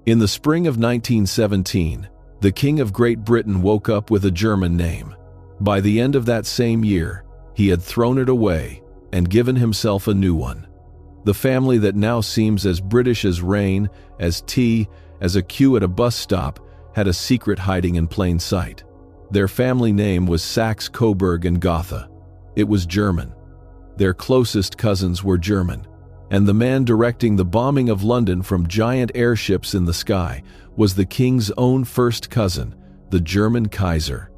In the spring of 1917, the King of Great Britain woke up with a German name. By the end of that same year, he had thrown it away and given himself a new one. The family that now seems as British as rain, as tea, as a queue at a bus stop, had a secret hiding in plain sight. Their family name was Saxe-Coburg and Gotha. It was German. Their closest cousins were German, and the man directing the bombing of London from giant airships in the sky was the king's own first cousin, the German Kaiser.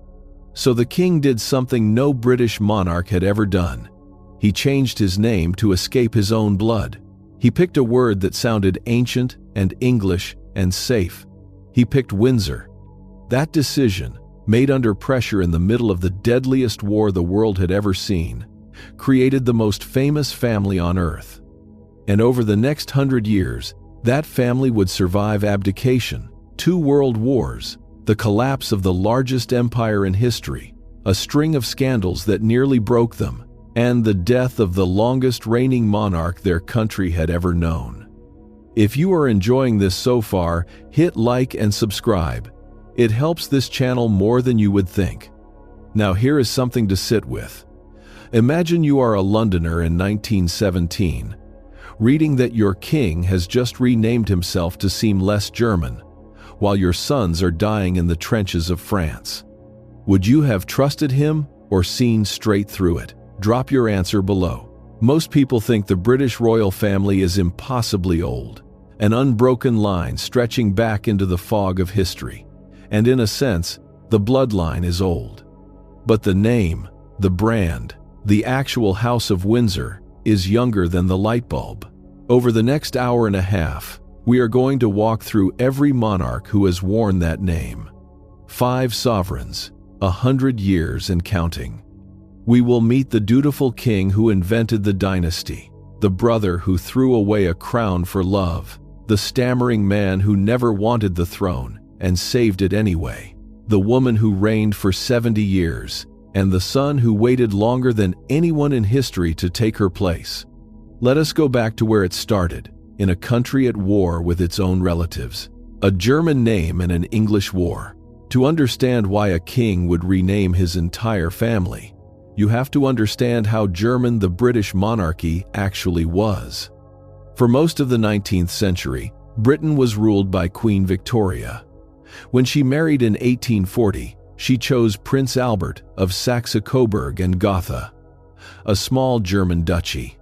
So the king did something no British monarch had ever done. He changed his name to escape his own blood. He picked a word that sounded ancient and English and safe. He picked Windsor. That decision, made under pressure in the middle of the deadliest war the world had ever seen, created the most famous family on earth. And over the next 100 years, that family would survive abdication, 2 world wars, the collapse of the largest empire in history, a string of scandals that nearly broke them, and the death of the longest reigning monarch their country had ever known. If you are enjoying this so far, hit like and subscribe. It helps this channel more than you would think. Now here is something to sit with. Imagine you are a Londoner in 1917, reading that your king has just renamed himself to seem less German, while your sons are dying in the trenches of France. Would you have trusted him or seen straight through it? Drop your answer below. Most people think the British royal family is impossibly old, an unbroken line stretching back into the fog of history. And in a sense, the bloodline is old. But the name, the brand, the actual House of Windsor is younger than the light bulb. Over the next hour and a half, we are going to walk through every monarch who has worn that name. 5 sovereigns, 100 years and counting. We will meet the dutiful king who invented the dynasty, the brother who threw away a crown for love, the stammering man who never wanted the throne and saved it anyway, the woman who reigned for 70 years, and the son who waited longer than anyone in history to take her place. Let us go back to where it started, in a country at war with its own relatives, a German name and an English war. To understand why a king would rename his entire family, you have to understand how German the British monarchy actually was. For most of the 19th century, Britain was ruled by Queen Victoria. When she married in 1840, she chose Prince Albert of Saxe-Coburg and Gotha, a small German duchy.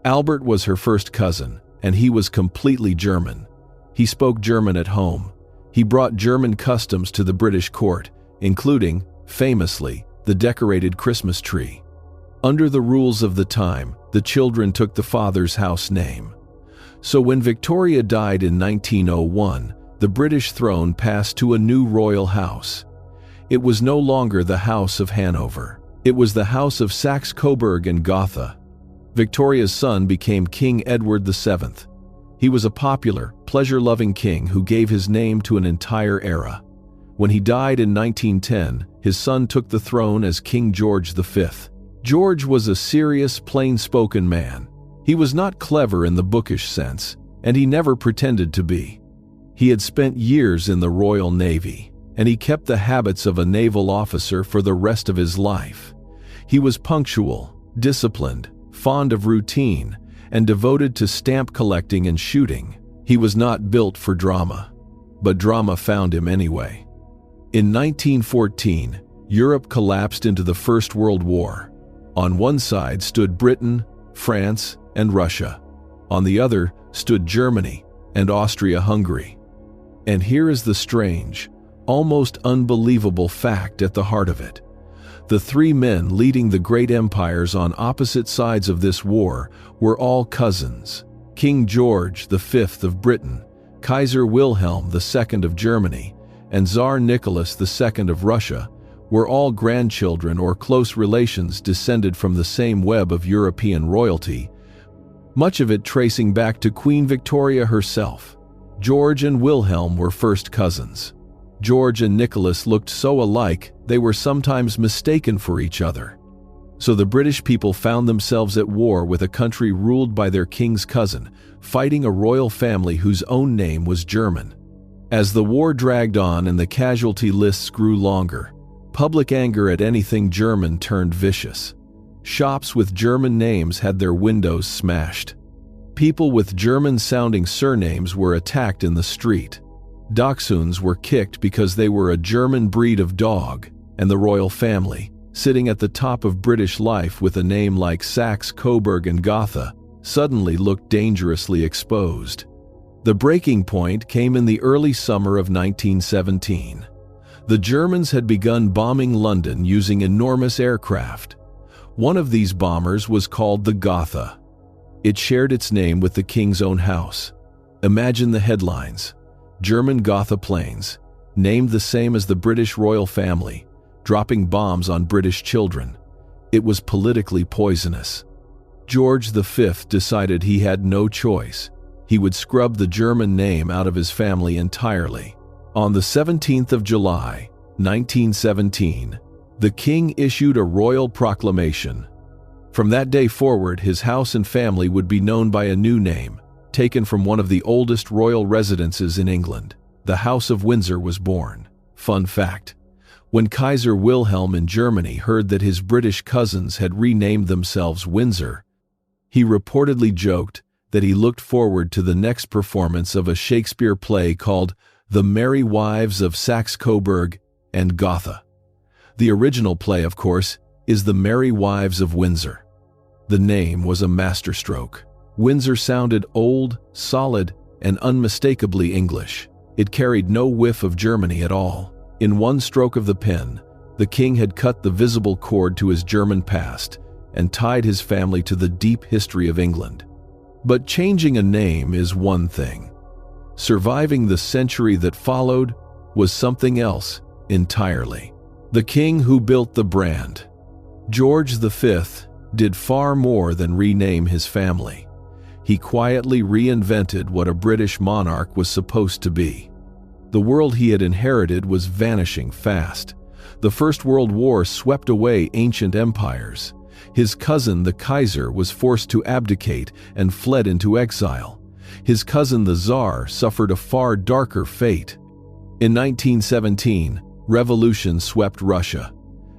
Albert was her first cousin, and he was completely German. He spoke German at home. He brought German customs to the British court, including, famously, the decorated Christmas tree. Under the rules of the time, the children took the father's house name. So when Victoria died in 1901, the British throne passed to a new royal house. It was no longer the House of Hanover. It was the House of Saxe-Coburg and Gotha. Victoria's son became King Edward VII. He was a popular, pleasure-loving king who gave his name to an entire era. When he died in 1910, his son took the throne as King George V. George was a serious, plain-spoken man. He was not clever in the bookish sense, and he never pretended to be. He had spent years in the Royal Navy, and he kept the habits of a naval officer for the rest of his life. He was punctual, disciplined, fond of routine, and devoted to stamp collecting and shooting. He was not built for drama, but drama found him anyway. In 1914, Europe collapsed into the First World War. On one side stood Britain, France, and Russia. On the other stood Germany and Austria-Hungary. And here is the strange, almost unbelievable fact at the heart of it. The 3 men leading the great empires on opposite sides of this war were all cousins. King George V of Britain, Kaiser Wilhelm II of Germany, and Tsar Nicholas II of Russia were all grandchildren or close relations descended from the same web of European royalty, much of it tracing back to Queen Victoria herself. George and Wilhelm were first cousins. George and Nicholas looked so alike they were sometimes mistaken for each other. So the British people found themselves at war with a country ruled by their king's cousin, fighting a royal family whose own name was German. As the war dragged on and the casualty lists grew longer, public anger at anything German turned vicious. Shops with German names had their windows smashed. People with German-sounding surnames were attacked in the street. Dachshunds were kicked because they were a German breed of dog, and the royal family, sitting at the top of British life with a name like Saxe-Coburg and Gotha, suddenly looked dangerously exposed. The breaking point came in the early summer of 1917. The Germans had begun bombing London using enormous aircraft. One of these bombers was called the Gotha. It shared its name with the king's own house. Imagine the headlines: German Gotha planes, named the same as the British royal family, dropping bombs on British children. It was politically poisonous. George V decided he had no choice. He would scrub the German name out of his family entirely. On the 17th of July, 1917, the king issued a royal proclamation. From that day forward, his house and family would be known by a new name, taken from one of the oldest royal residences in England. The House of Windsor was born. Fun fact: when Kaiser Wilhelm in Germany heard that his British cousins had renamed themselves Windsor, he reportedly joked that he looked forward to the next performance of a Shakespeare play called The Merry Wives of Saxe-Coburg and Gotha. The original play, of course, is The Merry Wives of Windsor. The name was a masterstroke. Windsor sounded old, solid, and unmistakably English. It carried no whiff of Germany at all. In one stroke of the pen, the king had cut the visible cord to his German past and tied his family to the deep history of England. But changing a name is one thing. Surviving the century that followed was something else entirely. The king who built the brand. George V did far more than rename his family. He quietly reinvented what a British monarch was supposed to be. The world he had inherited was vanishing fast. The First World War swept away ancient empires. His cousin, the Kaiser, was forced to abdicate and fled into exile. His cousin, the Tsar, suffered a far darker fate. In 1917, revolution swept Russia,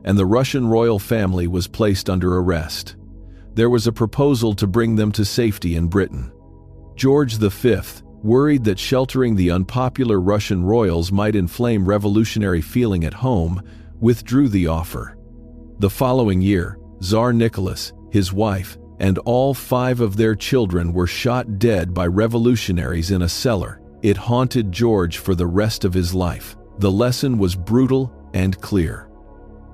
and the Russian royal family was placed under arrest. There was a proposal to bring them to safety in Britain. George V, worried that sheltering the unpopular Russian royals might inflame revolutionary feeling at home, withdrew the offer. The following year, Tsar Nicholas, his wife, and all 5 of their children were shot dead by revolutionaries in a cellar. It haunted George for the rest of his life. The lesson was brutal and clear.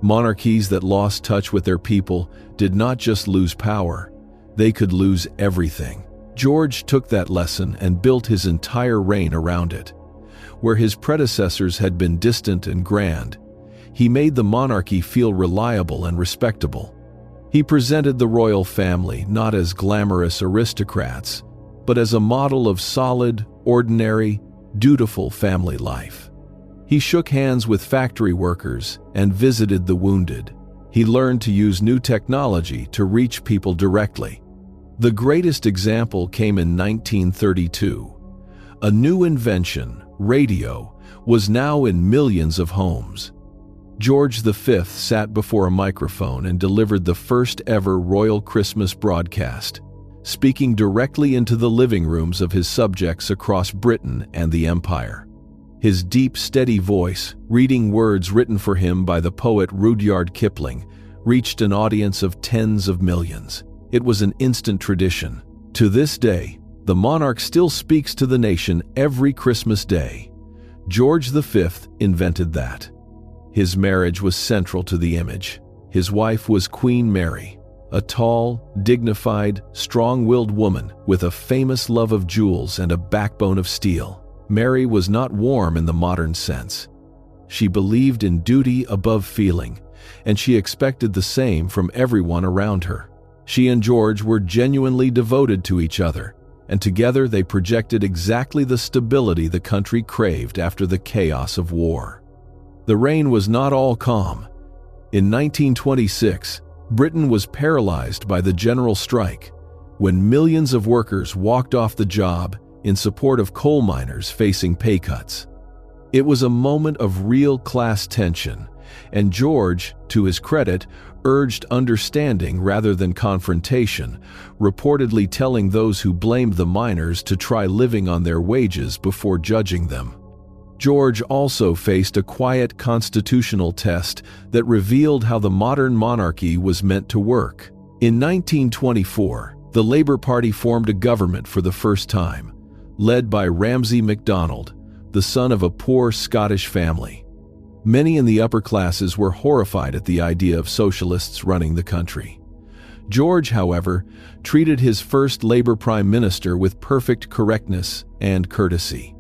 Monarchies that lost touch with their people did not just lose power, they could lose everything. George took that lesson and built his entire reign around it. Where his predecessors had been distant and grand, he made the monarchy feel reliable and respectable. He presented the royal family not as glamorous aristocrats, but as a model of solid, ordinary, dutiful family life. He shook hands with factory workers and visited the wounded. He learned to use new technology to reach people directly. The greatest example came in 1932. A new invention, radio, was now in millions of homes. George V sat before a microphone and delivered the first ever royal Christmas broadcast, speaking directly into the living rooms of his subjects across Britain and the Empire. His deep, steady voice, reading words written for him by the poet Rudyard Kipling, reached an audience of tens of millions. It was an instant tradition. To this day, the monarch still speaks to the nation every Christmas day. George V invented that. His marriage was central to the image. His wife was Queen Mary, a tall, dignified, strong-willed woman with a famous love of jewels and a backbone of steel. Mary was not warm in the modern sense. She believed in duty above feeling, and she expected the same from everyone around her. She and George were genuinely devoted to each other, and together they projected exactly the stability the country craved after the chaos of war. The reign was not all calm. In 1926, Britain was paralyzed by the general strike, when millions of workers walked off the job in support of coal miners facing pay cuts. It was a moment of real class tension, and George, to his credit, urged understanding rather than confrontation, reportedly telling those who blamed the miners to try living on their wages before judging them. George also faced a quiet constitutional test that revealed how the modern monarchy was meant to work. In 1924, the Labour Party formed a government for the first time, led by Ramsay MacDonald, the son of a poor Scottish family. Many in the upper classes were horrified at the idea of socialists running the country. George, however, treated his first Labour Prime Minister with perfect correctness and courtesy.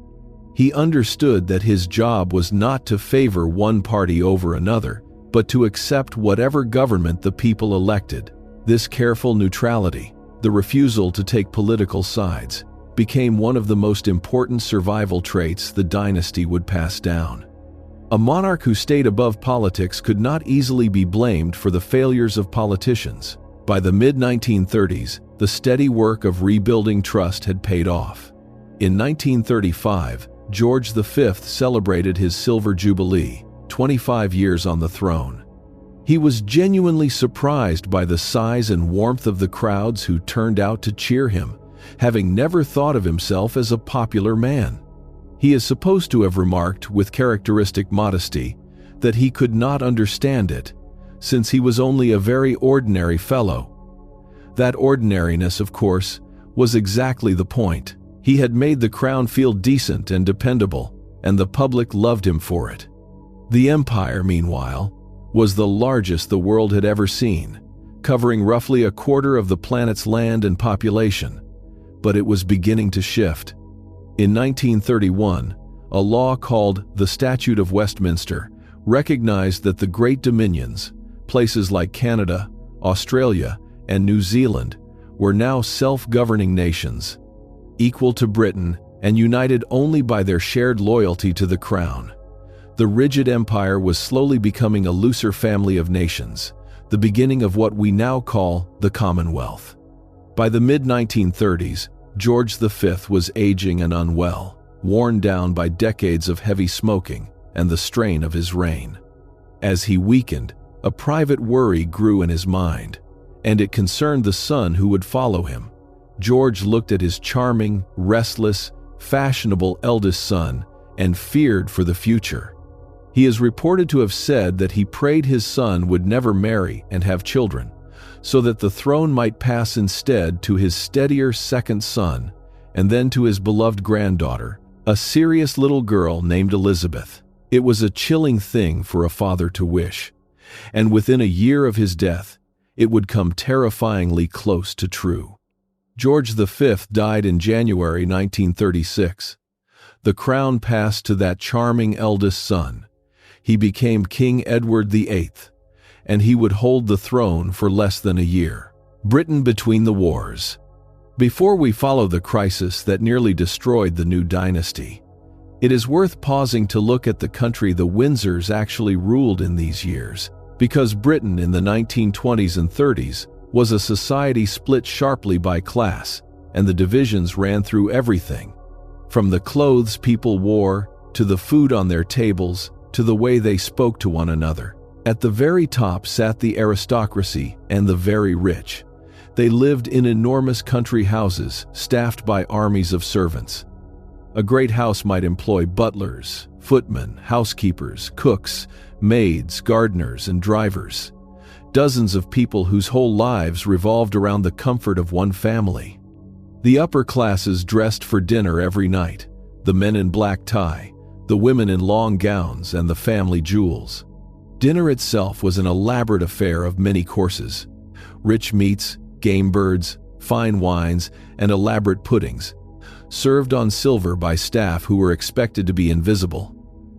He understood that his job was not to favor one party over another, but to accept whatever government the people elected. This careful neutrality, the refusal to take political sides, became one of the most important survival traits the dynasty would pass down. A monarch who stayed above politics could not easily be blamed for the failures of politicians. By the mid-1930s, the steady work of rebuilding trust had paid off. In 1935, George V celebrated his Silver Jubilee, 25 years on the throne. He was genuinely surprised by the size and warmth of the crowds who turned out to cheer him, having never thought of himself as a popular man. He is supposed to have remarked with characteristic modesty that he could not understand it, since he was only a very ordinary fellow. That ordinariness, of course, was exactly the point. He had made the crown feel decent and dependable, and the public loved him for it. The empire, meanwhile, was the largest the world had ever seen, covering roughly a quarter of the planet's land and population, but it was beginning to shift. In 1931, a law called the Statute of Westminster recognized that the Great Dominions, places like Canada, Australia, and New Zealand, were now self-governing nations, equal to Britain and united only by their shared loyalty to the crown. The rigid empire was slowly becoming a looser family of nations, the beginning of what we now call the Commonwealth. By the mid-1930s, George V was aging and unwell, worn down by decades of heavy smoking and the strain of his reign. As he weakened, a private worry grew in his mind, and it concerned the son who would follow him. George looked at his charming, restless, fashionable eldest son and feared for the future. He is reported to have said that he prayed his son would never marry and have children, so that the throne might pass instead to his steadier second son, and then to his beloved granddaughter, a serious little girl named Elizabeth. It was a chilling thing for a father to wish, and within a year of his death, it would come terrifyingly close to true. George V died in January 1936. The crown passed to that charming eldest son. He became King Edward VIII, and he would hold the throne for less than a year. Britain between the wars. Before we follow the crisis that nearly destroyed the new dynasty, it is worth pausing to look at the country the Windsors actually ruled in these years, because Britain in the 1920s and 30s was a society split sharply by class, and the divisions ran through everything, from the clothes people wore, to the food on their tables, to the way they spoke to one another. At the very top sat the aristocracy and the very rich. They lived in enormous country houses staffed by armies of servants. A great house might employ butlers, footmen, housekeepers, cooks, maids, gardeners, and drivers. Dozens of people whose whole lives revolved around the comfort of one family. The upper classes dressed for dinner every night, the men in black tie, the women in long gowns, and the family jewels. Dinner itself was an elaborate affair of many courses. Rich meats, game birds, fine wines, and elaborate puddings, served on silver by staff who were expected to be invisible.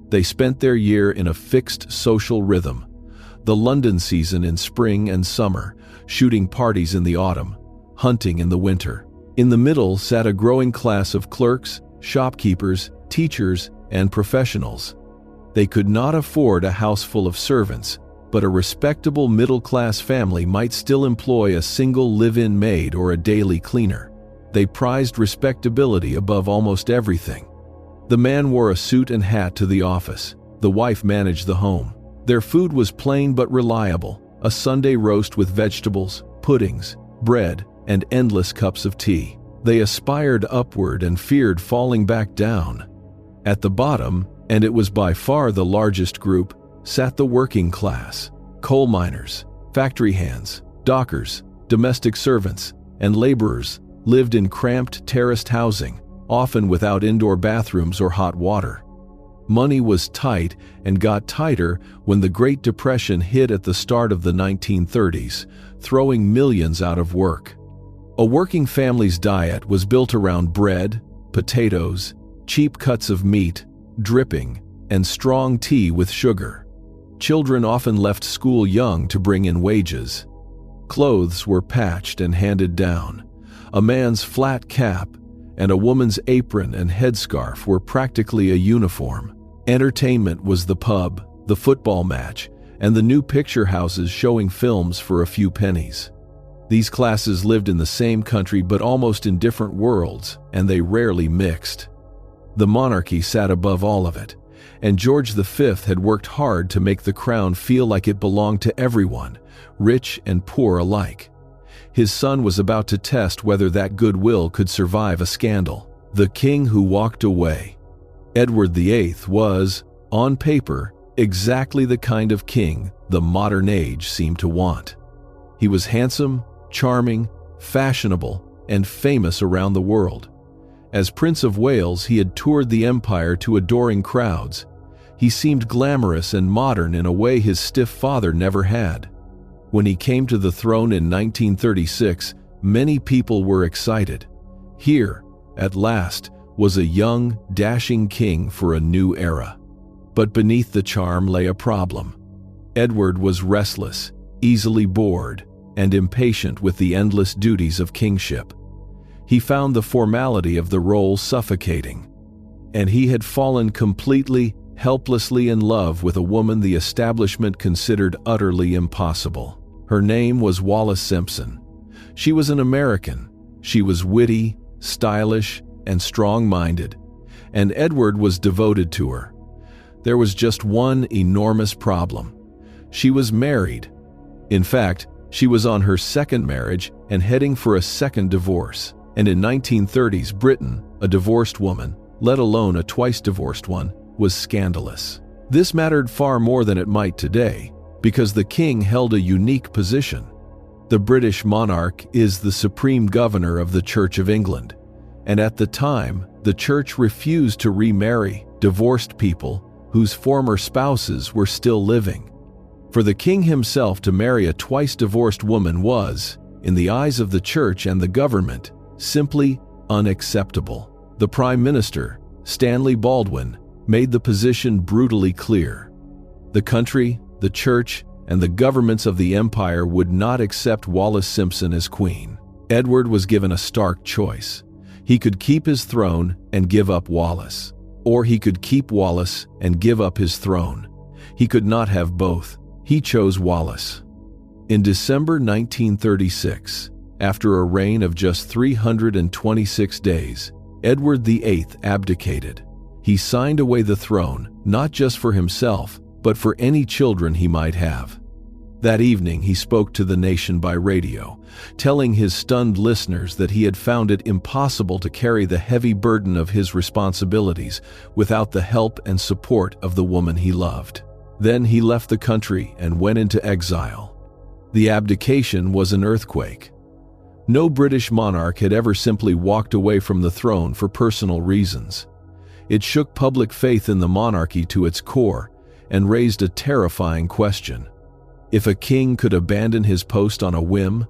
They spent their year in a fixed social rhythm. The London season in spring and summer, shooting parties in the autumn, hunting in the winter. In the middle sat a growing class of clerks, shopkeepers, teachers, and professionals. They could not afford a house full of servants, but a respectable middle-class family might still employ a single live-in maid or a daily cleaner. They prized respectability above almost everything. The man wore a suit and hat to the office. The wife managed the home. Their food was plain but reliable, a Sunday roast with vegetables, puddings, bread, and endless cups of tea. They aspired upward and feared falling back down. At the bottom, and it was by far the largest group, sat the working class. Coal miners, factory hands, dockers, domestic servants, and laborers lived in cramped terraced housing, often without indoor bathrooms or hot water. Money was tight and got tighter when the Great Depression hit at the start of the 1930s, throwing millions out of work. A working family's diet was built around bread, potatoes, cheap cuts of meat, dripping, and strong tea with sugar. Children often left school young to bring in wages. Clothes were patched and handed down. A man's flat cap and a woman's apron and headscarf were practically a uniform. Entertainment was the pub, the football match, and the new picture houses showing films for a few pennies. These classes lived in the same country but almost in different worlds, and they rarely mixed. The monarchy sat above all of it, and George V had worked hard to make the crown feel like it belonged to everyone, rich and poor alike. His son was about to test whether that goodwill could survive a scandal. The king who walked away. Edward VIII was, on paper, exactly the kind of king the modern age seemed to want. He was handsome, charming, fashionable, and famous around the world. As Prince of Wales, he had toured the empire to adoring crowds. He seemed glamorous and modern in a way his stiff father never had. When he came to the throne in 1936, many people were excited. Here, at last, was a young, dashing king for a new era. But beneath the charm lay a problem. Edward was restless, easily bored, and impatient with the endless duties of kingship. He found the formality of the role suffocating. And he had fallen completely, helplessly in love with a woman the establishment considered utterly impossible. Her name was Wallis Simpson. She was an American. She was witty, stylish, and strong-minded, and Edward was devoted to her. There was just one enormous problem. She was married. In fact, she was on her second marriage and heading for a second divorce. And in 1930s Britain, a divorced woman, let alone a twice-divorced one, was scandalous. This mattered far more than it might today, because the king held a unique position. The British monarch is the supreme governor of the Church of England, and at the time, the church refused to remarry divorced people whose former spouses were still living. For the king himself to marry a twice-divorced woman was, in the eyes of the church and the government, simply unacceptable. The Prime Minister, Stanley Baldwin, made the position brutally clear. The country, the church, and the governments of the empire would not accept Wallis Simpson as queen. Edward was given a stark choice. He could keep his throne and give up Wallis, or he could keep Wallis and give up his throne. He could not have both. He chose Wallis. In December 1936, after a reign of just 326 days, Edward VIII abdicated. He signed away the throne, not just for himself, but for any children he might have. That evening he spoke to the nation by radio, telling his stunned listeners that he had found it impossible to carry the heavy burden of his responsibilities without the help and support of the woman he loved. Then he left the country and went into exile. The abdication was an earthquake. No British monarch had ever simply walked away from the throne for personal reasons. It shook public faith in the monarchy to its core and raised a terrifying question. If a king could abandon his post on a whim,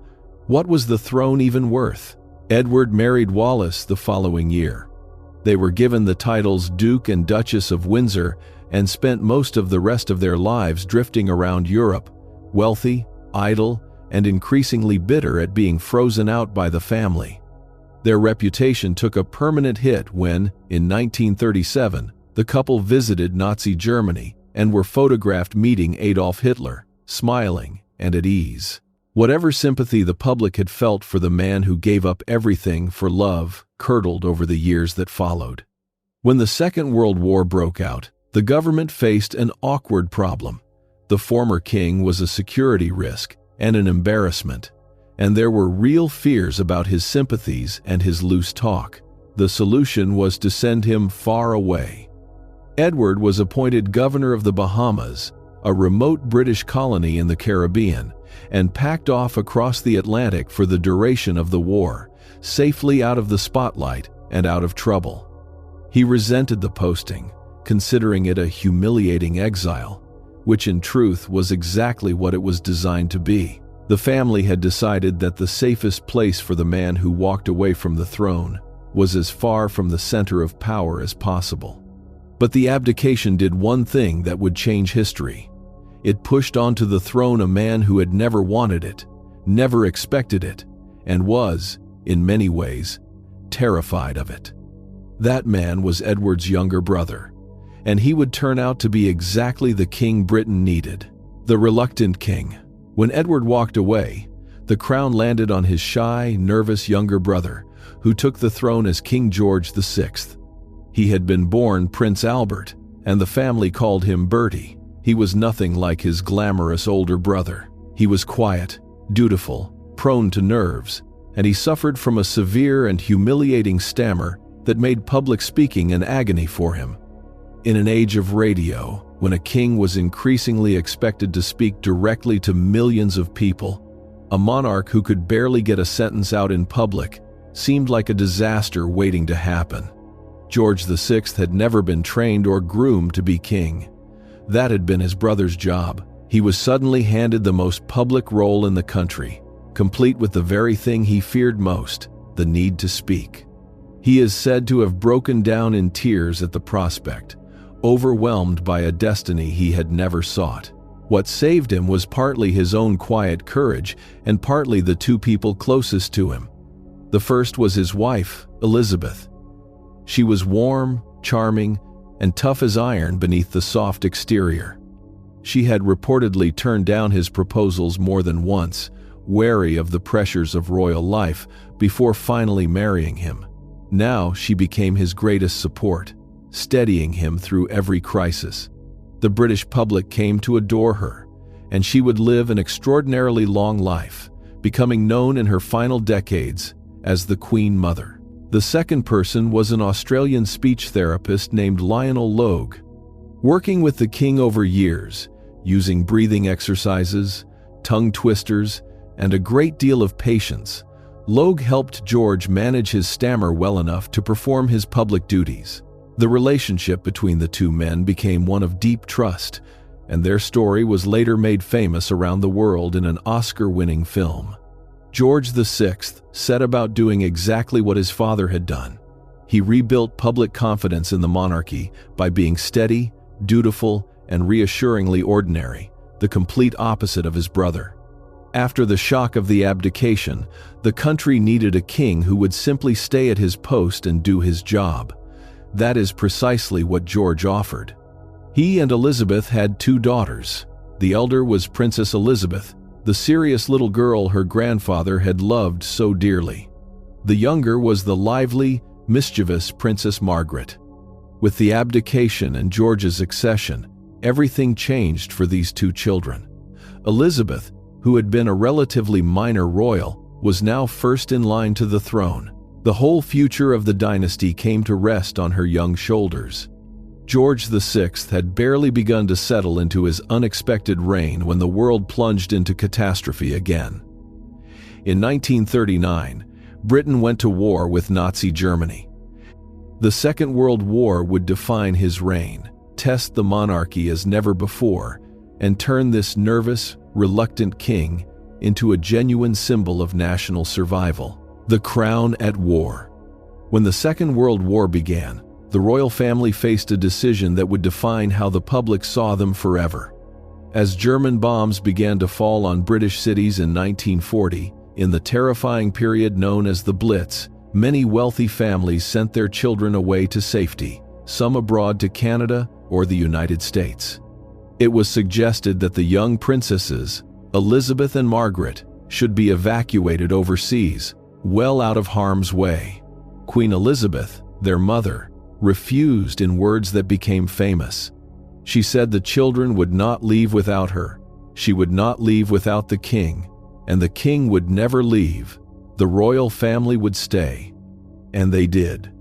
what was the throne even worth? Edward married Wallis the following year. They were given the titles Duke and Duchess of Windsor and spent most of the rest of their lives drifting around Europe, wealthy, idle, and increasingly bitter at being frozen out by the family. Their reputation took a permanent hit when, in 1937, the couple visited Nazi Germany and were photographed meeting Adolf Hitler, smiling and at ease. Whatever sympathy the public had felt for the man who gave up everything for love curdled over the years that followed. When the Second World War broke out, the government faced an awkward problem. The former king was a security risk and an embarrassment, and there were real fears about his sympathies and his loose talk. The solution was to send him far away. Edward was appointed governor of the Bahamas, a remote British colony in the Caribbean, and packed off across the Atlantic for the duration of the war, safely out of the spotlight and out of trouble. He resented the posting, considering it a humiliating exile, which in truth was exactly what it was designed to be. The family had decided that the safest place for the man who walked away from the throne was as far from the center of power as possible. But the abdication did one thing that would change history. It pushed onto the throne a man who had never wanted it, never expected it, and was, in many ways, terrified of it. That man was Edward's younger brother, and he would turn out to be exactly the king Britain needed, the reluctant king. When Edward walked away, the crown landed on his shy, nervous younger brother, who took the throne as King George VI. He had been born Prince Albert, and the family called him Bertie. He was nothing like his glamorous older brother. He was quiet, dutiful, prone to nerves, and he suffered from a severe and humiliating stammer that made public speaking an agony for him. In an age of radio, when a king was increasingly expected to speak directly to millions of people, a monarch who could barely get a sentence out in public seemed like a disaster waiting to happen. George VI had never been trained or groomed to be king. That had been his brother's job. He was suddenly handed the most public role in the country, complete with the very thing he feared most, the need to speak. He is said to have broken down in tears at the prospect, overwhelmed by a destiny he had never sought. What saved him was partly his own quiet courage and partly the two people closest to him. The first was his wife, Elizabeth. She was warm, charming, and tough as iron beneath the soft exterior. She had reportedly turned down his proposals more than once, wary of the pressures of royal life, before finally marrying him. Now she became his greatest support, steadying him through every crisis. The British public came to adore her, and she would live an extraordinarily long life, becoming known in her final decades as the Queen Mother. The second person was an Australian speech therapist named Lionel Logue. Working with the king over years, using breathing exercises, tongue twisters, and a great deal of patience, Logue helped George manage his stammer well enough to perform his public duties. The relationship between the two men became one of deep trust, and their story was later made famous around the world in an Oscar-winning film. George VI set about doing exactly what his father had done. He rebuilt public confidence in the monarchy by being steady, dutiful, and reassuringly ordinary, the complete opposite of his brother. After the shock of the abdication, the country needed a king who would simply stay at his post and do his job. That is precisely what George offered. He and Elizabeth had two daughters. The elder was Princess Elizabeth, the serious little girl her grandfather had loved so dearly. The younger was the lively, mischievous Princess Margaret. With the abdication and George's accession, everything changed for these two children. Elizabeth, who had been a relatively minor royal, was now first in line to the throne. The whole future of the dynasty came to rest on her young shoulders. George VI had barely begun to settle into his unexpected reign when the world plunged into catastrophe again. In 1939, Britain went to war with Nazi Germany. The Second World War would define his reign, test the monarchy as never before, and turn this nervous, reluctant king into a genuine symbol of national survival. The crown at war. When the Second World War began, the royal family faced a decision that would define how the public saw them forever. As German bombs began to fall on British cities in 1940, in the terrifying period known as the Blitz, many wealthy families sent their children away to safety, some abroad to Canada or the United States. It was suggested that the young princesses, Elizabeth and Margaret, should be evacuated overseas, well out of harm's way. Queen Elizabeth, their mother, refused in words that became famous. She said the children would not leave without her, she would not leave without the king, and the king would never leave. The royal family would stay. And they did.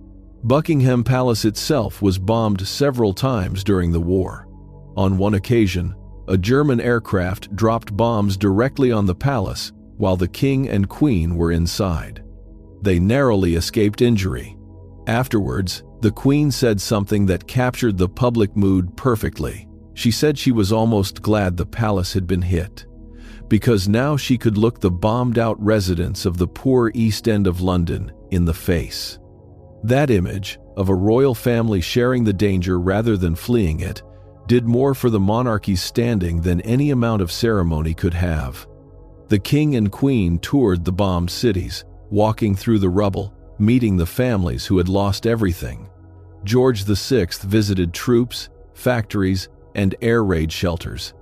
Buckingham Palace itself was bombed several times during the war. On one occasion, a German aircraft dropped bombs directly on the palace while the king and queen were inside. They narrowly escaped injury. Afterwards, the queen said something that captured the public mood perfectly. She said she was almost glad the palace had been hit, because now she could look the bombed-out residents of the poor East End of London in the face. That image, of a royal family sharing the danger rather than fleeing it, did more for the monarchy's standing than any amount of ceremony could have. The king and queen toured the bombed cities, walking through the rubble, meeting the families who had lost everything. George VI visited troops, factories, and air raid shelters.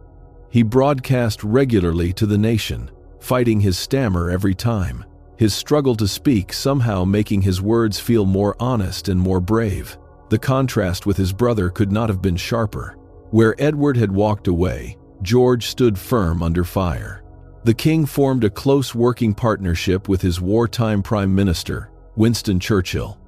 He broadcast regularly to the nation, fighting his stammer every time, his struggle to speak somehow making his words feel more honest and more brave. The contrast with his brother could not have been sharper. Where Edward had walked away, George stood firm under fire. The king formed a close working partnership with his wartime prime minister, Winston Churchill.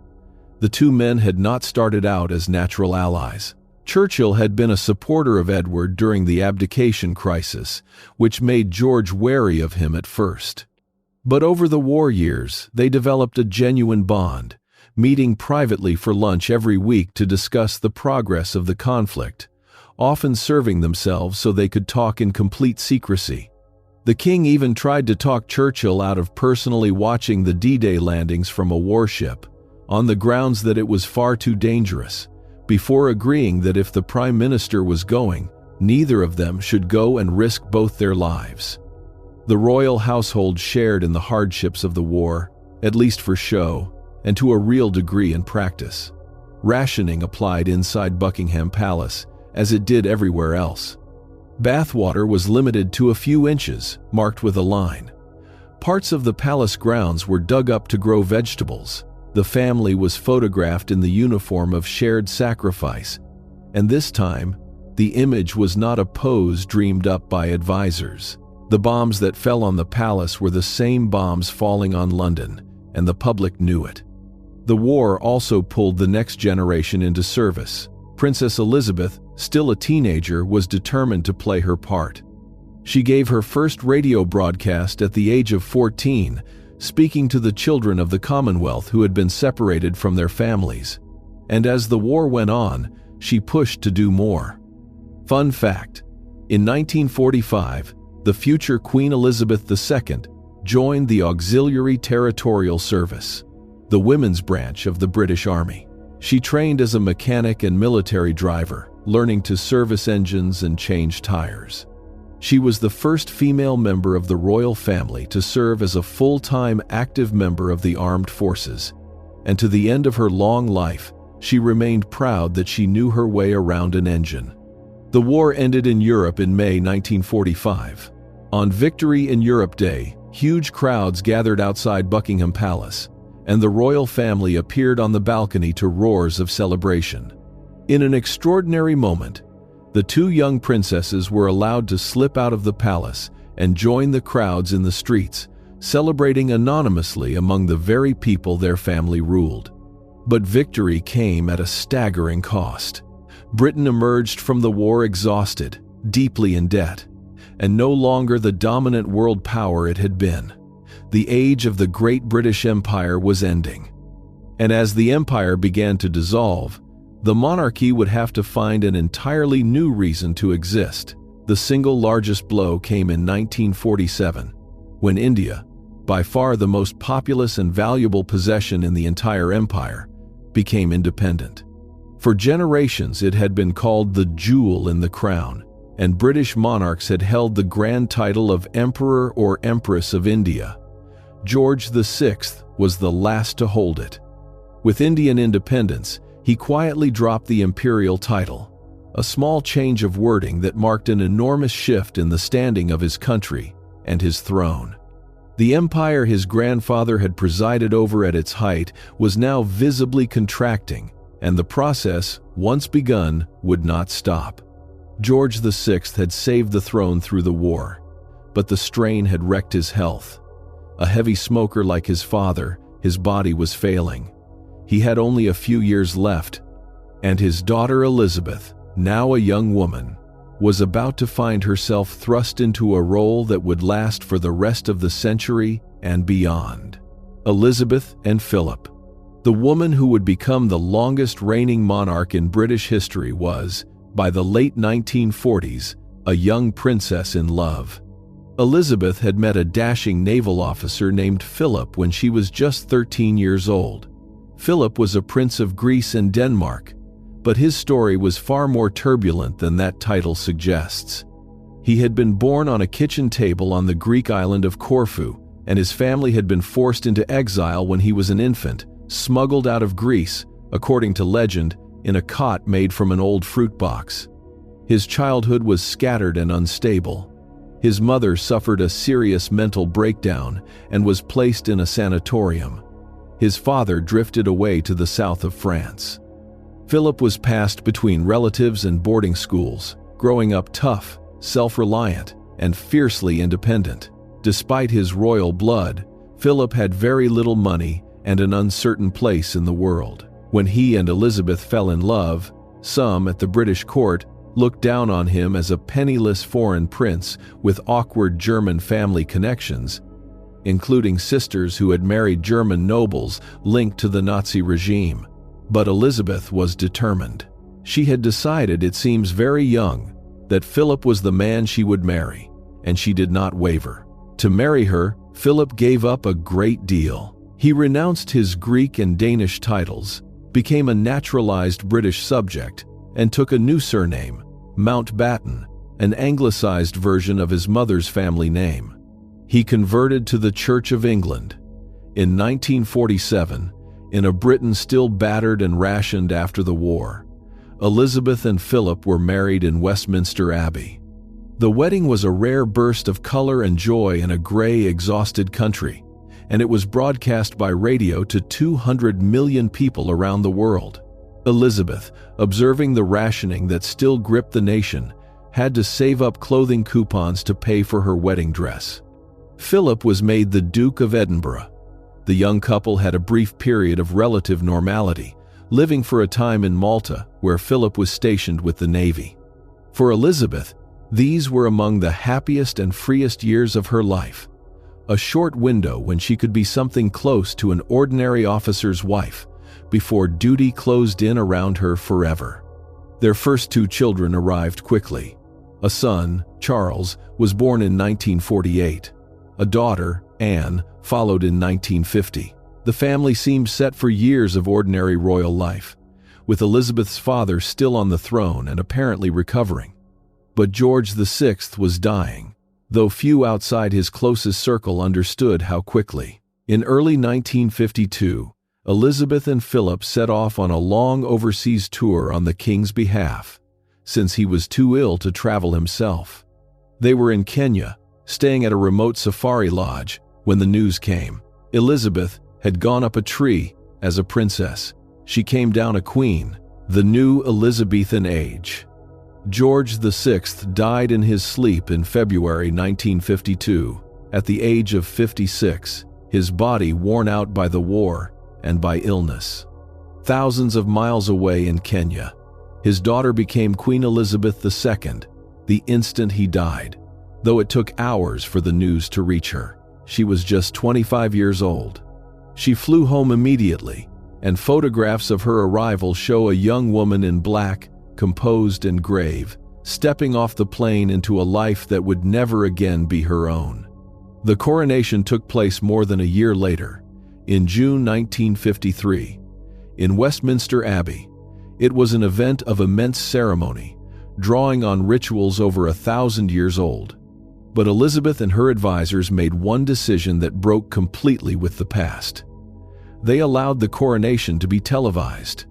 The two men had not started out as natural allies. Churchill had been a supporter of Edward during the abdication crisis, which made George wary of him at first. But over the war years, they developed a genuine bond, meeting privately for lunch every week to discuss the progress of the conflict, often serving themselves so they could talk in complete secrecy. The king even tried to talk Churchill out of personally watching the D-Day landings from a warship, on the grounds that it was far too dangerous, before agreeing that if the prime minister was going, neither of them should go and risk both their lives. The royal household shared in the hardships of the war, at least for show, and to a real degree in practice. Rationing applied inside Buckingham Palace, as it did everywhere else. Bathwater was limited to a few inches, marked with a line. Parts of the palace grounds were dug up to grow vegetables. The family was photographed in the uniform of shared sacrifice, and this time, the image was not a pose dreamed up by advisors. The bombs that fell on the palace were the same bombs falling on London, and the public knew it. The war also pulled the next generation into service. Princess Elizabeth, still a teenager, was determined to play her part. She gave her first radio broadcast at the age of 14, speaking to the children of the Commonwealth who had been separated from their families. And as the war went on, she pushed to do more. Fun fact: in 1945, the future Queen Elizabeth II joined the Auxiliary Territorial Service, the women's branch of the British Army. She trained as a mechanic and military driver, learning to service engines and change tires. She was the first female member of the royal family to serve as a full-time active member of the armed forces, and to the end of her long life, she remained proud that she knew her way around an engine. The war ended in Europe in May 1945. On Victory in Europe Day, huge crowds gathered outside Buckingham Palace, and the royal family appeared on the balcony to roars of celebration. In an extraordinary moment, the two young princesses were allowed to slip out of the palace and join the crowds in the streets, celebrating anonymously among the very people their family ruled. But victory came at a staggering cost. Britain emerged from the war exhausted, deeply in debt, and no longer the dominant world power it had been. The age of the Great British Empire was ending. And as the empire began to dissolve, the monarchy would have to find an entirely new reason to exist. The single largest blow came in 1947, when India, by far the most populous and valuable possession in the entire empire, became independent. For generations it had been called the jewel in the crown, and British monarchs had held the grand title of Emperor or Empress of India. George VI was the last to hold it. With Indian independence, he quietly dropped the imperial title, a small change of wording that marked an enormous shift in the standing of his country and his throne. The empire his grandfather had presided over at its height was now visibly contracting, and the process, once begun, would not stop. George VI had saved the throne through the war, but the strain had wrecked his health. A heavy smoker like his father, his body was failing. He had only a few years left, and his daughter Elizabeth, now a young woman, was about to find herself thrust into a role that would last for the rest of the century and beyond. Elizabeth and Philip. The woman who would become the longest reigning monarch in British history was, by the late 1940s, a young princess in love. Elizabeth had met a dashing naval officer named Philip when she was just 13 years old. Philip was a prince of Greece and Denmark, but his story was far more turbulent than that title suggests. He had been born on a kitchen table on the Greek island of Corfu, and his family had been forced into exile when he was an infant, smuggled out of Greece, according to legend, in a cot made from an old fruit box. His childhood was scattered and unstable. His mother suffered a serious mental breakdown and was placed in a sanatorium. His father drifted away to the south of France. Philip was passed between relatives and boarding schools, growing up tough, self-reliant, and fiercely independent. Despite his royal blood, Philip had very little money and an uncertain place in the world. When he and Elizabeth fell in love, some at the British court looked down on him as a penniless foreign prince with awkward German family connections, including sisters who had married German nobles linked to the Nazi regime. But Elizabeth was determined. She had decided, it seems very young, that Philip was the man she would marry, and she did not waver. To marry her, Philip gave up a great deal. He renounced his Greek and Danish titles, became a naturalized British subject, and took a new surname, Mountbatten, an anglicized version of his mother's family name. He converted to the Church of England. In 1947, in a Britain still battered and rationed after the war, Elizabeth and Philip were married in Westminster Abbey. The wedding was a rare burst of color and joy in a gray, exhausted country, and it was broadcast by radio to 200 million people around the world. Elizabeth, observing the rationing that still gripped the nation, had to save up clothing coupons to pay for her wedding dress. Philip was made the Duke of Edinburgh. The young couple had a brief period of relative normality, living for a time in Malta, where Philip was stationed with the Navy. For Elizabeth, these were among the happiest and freest years of her life, a short window when she could be something close to an ordinary officer's wife, before duty closed in around her forever. Their first two children arrived quickly. A son, Charles, was born in 1948. A daughter, Anne, followed in 1950. The family seemed set for years of ordinary royal life, with Elizabeth's father still on the throne and apparently recovering. But George VI was dying, though few outside his closest circle understood how quickly. In early 1952, Elizabeth and Philip set off on a long overseas tour on the king's behalf, since he was too ill to travel himself. They were in Kenya, staying at a remote safari lodge, when the news came. Elizabeth had gone up a tree as a princess. She came down a queen, the new Elizabethan age. George VI died in his sleep in February 1952, at the age of 56, his body worn out by the war and by illness. Thousands of miles away in Kenya, his daughter became Queen Elizabeth II the instant he died, though it took hours for the news to reach her. She was just 25 years old. She flew home immediately, and photographs of her arrival show a young woman in black, composed and grave, stepping off the plane into a life that would never again be her own. The coronation took place more than a year later, in June 1953, in Westminster Abbey. It was an event of immense ceremony, drawing on rituals over 1,000 years old. But Elizabeth and her advisors made one decision that broke completely with the past. They allowed the coronation to be televised.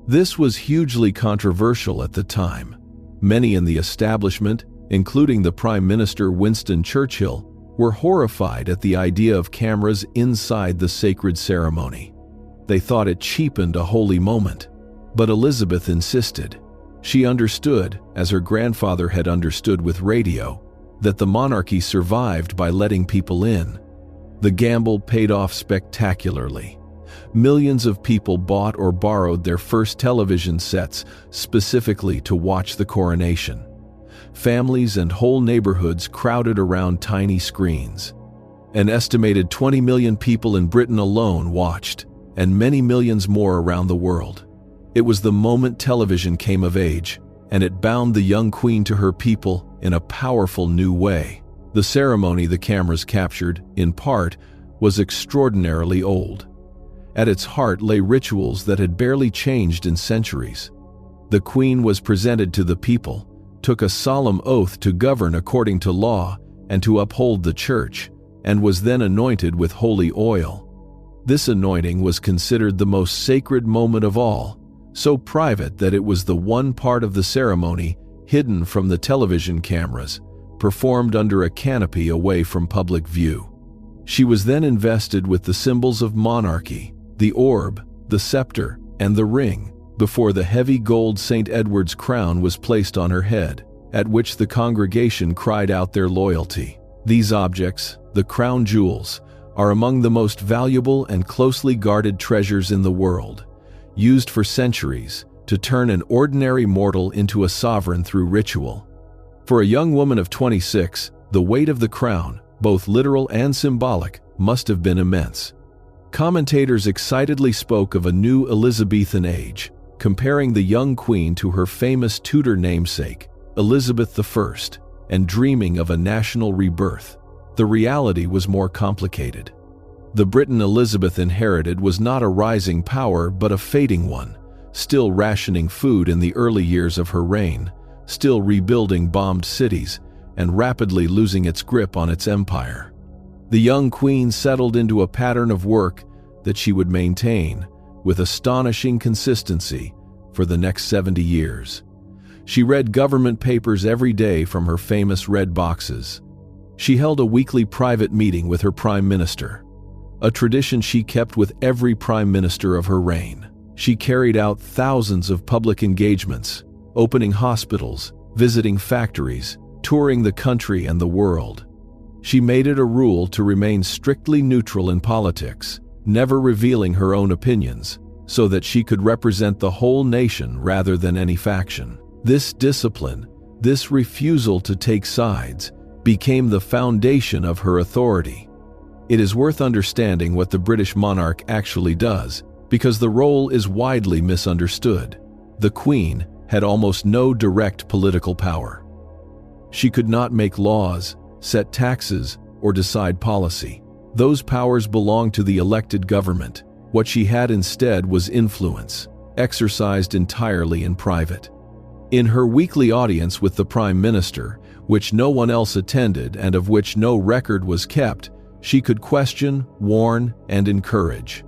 This was hugely controversial at the time. Many in the establishment, including the Prime Minister Winston Churchill, were horrified at the idea of cameras inside the sacred ceremony. They thought it cheapened a holy moment. But Elizabeth insisted. She understood, as her grandfather had understood with radio, that the monarchy survived by letting people in. The gamble paid off spectacularly. Millions of people bought or borrowed their first television sets specifically to watch the coronation. Families and whole neighborhoods crowded around tiny screens. An estimated 20 million people in Britain alone watched, and many millions more around the world. It was the moment television came of age, and it bound the young queen to her people in a powerful new way. The ceremony the cameras captured, in part, was extraordinarily old. At its heart lay rituals that had barely changed in centuries. The queen was presented to the people, took a solemn oath to govern according to law and to uphold the church, and was then anointed with holy oil. This anointing was considered the most sacred moment of all, so private that it was the one part of the ceremony hidden from the television cameras, performed under a canopy away from public view. She was then invested with the symbols of monarchy, the orb, the scepter, and the ring, before the heavy gold St. Edward's crown was placed on her head, at which the congregation cried out their loyalty. These objects, the crown jewels, are among the most valuable and closely guarded treasures in the world, used for centuries to turn an ordinary mortal into a sovereign through ritual. For a young woman of 26, the weight of the crown, both literal and symbolic, must have been immense. Commentators excitedly spoke of a new Elizabethan age, comparing the young queen to her famous Tudor namesake, Elizabeth I, and dreaming of a national rebirth. The reality was more complicated. The Britain Elizabeth inherited was not a rising power but a fading one, still rationing food in the early years of her reign, still rebuilding bombed cities, and rapidly losing its grip on its empire. The young queen settled into a pattern of work that she would maintain, with astonishing consistency, for the next 70 years. She read government papers every day from her famous red boxes. She held a weekly private meeting with her prime minister, a tradition she kept with every prime minister of her reign. She carried out thousands of public engagements, opening hospitals, visiting factories, touring the country and the world. She made it a rule to remain strictly neutral in politics, never revealing her own opinions, so that she could represent the whole nation rather than any faction. This discipline, this refusal to take sides, became the foundation of her authority. It is worth understanding what the British monarch actually does, because the role is widely misunderstood. The Queen had almost no direct political power. She could not make laws, set taxes, or decide policy. Those powers belonged to the elected government. What she had instead was influence, exercised entirely in private. In her weekly audience with the Prime Minister, which no one else attended and of which no record was kept, she could question, warn, and encourage.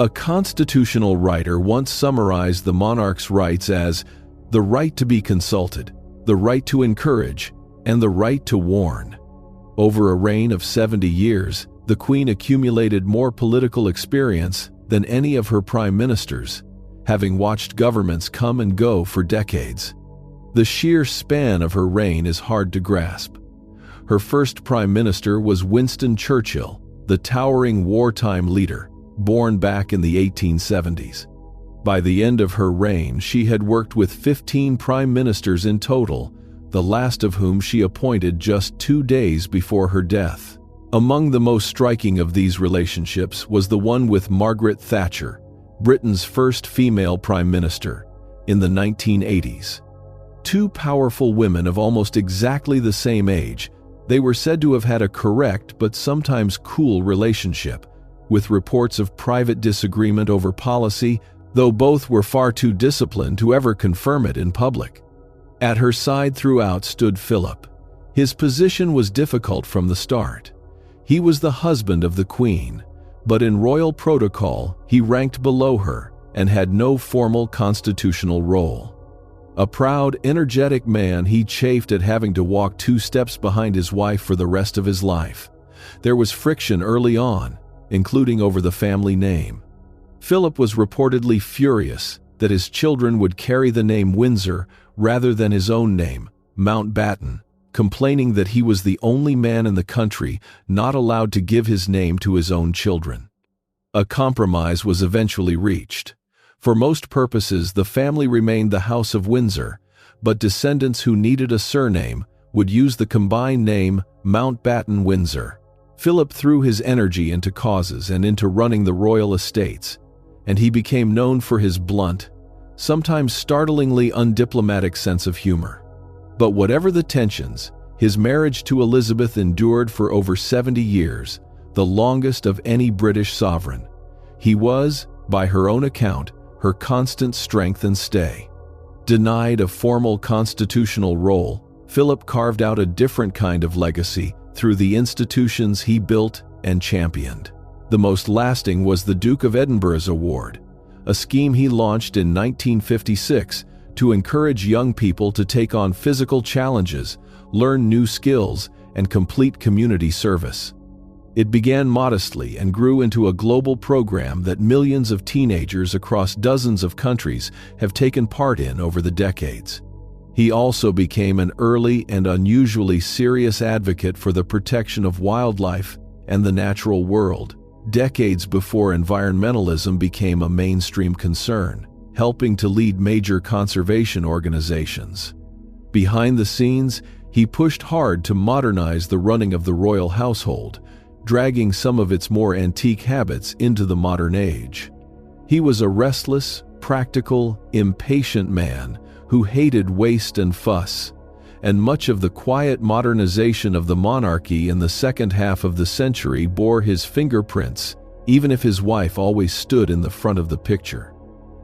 A constitutional writer once summarized the monarch's rights as the right to be consulted, the right to encourage, and the right to warn. Over a reign of 70 years, the Queen accumulated more political experience than any of her prime ministers, having watched governments come and go for decades. The sheer span of her reign is hard to grasp. Her first prime minister was Winston Churchill, the towering wartime leader, born back in the 1870s. By the end of her reign, she had worked with 15 prime ministers in total, the last of whom she appointed just 2 days before her death. Among the most striking of these relationships was the one with Margaret Thatcher, Britain's first female prime minister, in the 1980s. Two powerful women of almost exactly the same age, they were said to have had a correct but sometimes cool relationship, with reports of private disagreement over policy, though both were far too disciplined to ever confirm it in public. At her side throughout stood Philip. His position was difficult from the start. He was the husband of the Queen, but in royal protocol he ranked below her and had no formal constitutional role. A proud, energetic man, he chafed at having to walk 2 steps behind his wife for the rest of his life. There was friction early on, including over the family name. Philip was reportedly furious that his children would carry the name Windsor rather than his own name, Mountbatten, complaining that he was the only man in the country not allowed to give his name to his own children. A compromise was eventually reached. For most purposes, the family remained the House of Windsor, but descendants who needed a surname would use the combined name Mountbatten-Windsor. Philip threw his energy into causes and into running the royal estates, and he became known for his blunt, sometimes startlingly undiplomatic sense of humor. But whatever the tensions, his marriage to Elizabeth endured for over 70 years, the longest of any British sovereign. He was, by her own account, her constant strength and stay. Denied a formal constitutional role, Philip carved out a different kind of legacy through the institutions he built and championed. The most lasting was the Duke of Edinburgh's Award, a scheme he launched in 1956 to encourage young people to take on physical challenges, learn new skills, and complete community service. It began modestly and grew into a global program that millions of teenagers across dozens of countries have taken part in over the decades. He also became an early and unusually serious advocate for the protection of wildlife and the natural world, decades before environmentalism became a mainstream concern, helping to lead major conservation organizations. Behind the scenes, he pushed hard to modernize the running of the royal household, dragging some of its more antique habits into the modern age. He was a restless, practical, impatient man who hated waste and fuss, and much of the quiet modernization of the monarchy in the second half of the century bore his fingerprints, even if his wife always stood in the front of the picture.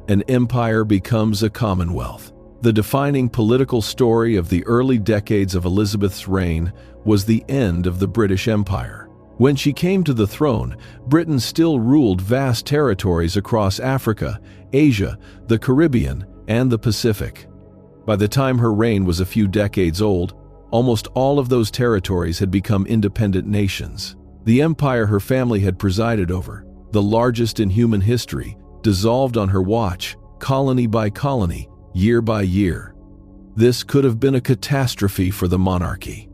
An empire becomes a commonwealth. The defining political story of the early decades of Elizabeth's reign was the end of the British Empire. When she came to the throne, Britain still ruled vast territories across Africa, Asia, the Caribbean, and the Pacific. By the time her reign was a few decades old, almost all of those territories had become independent nations. The empire her family had presided over, the largest in human history, dissolved on her watch, colony by colony, year by year. This could have been a catastrophe for the monarchy.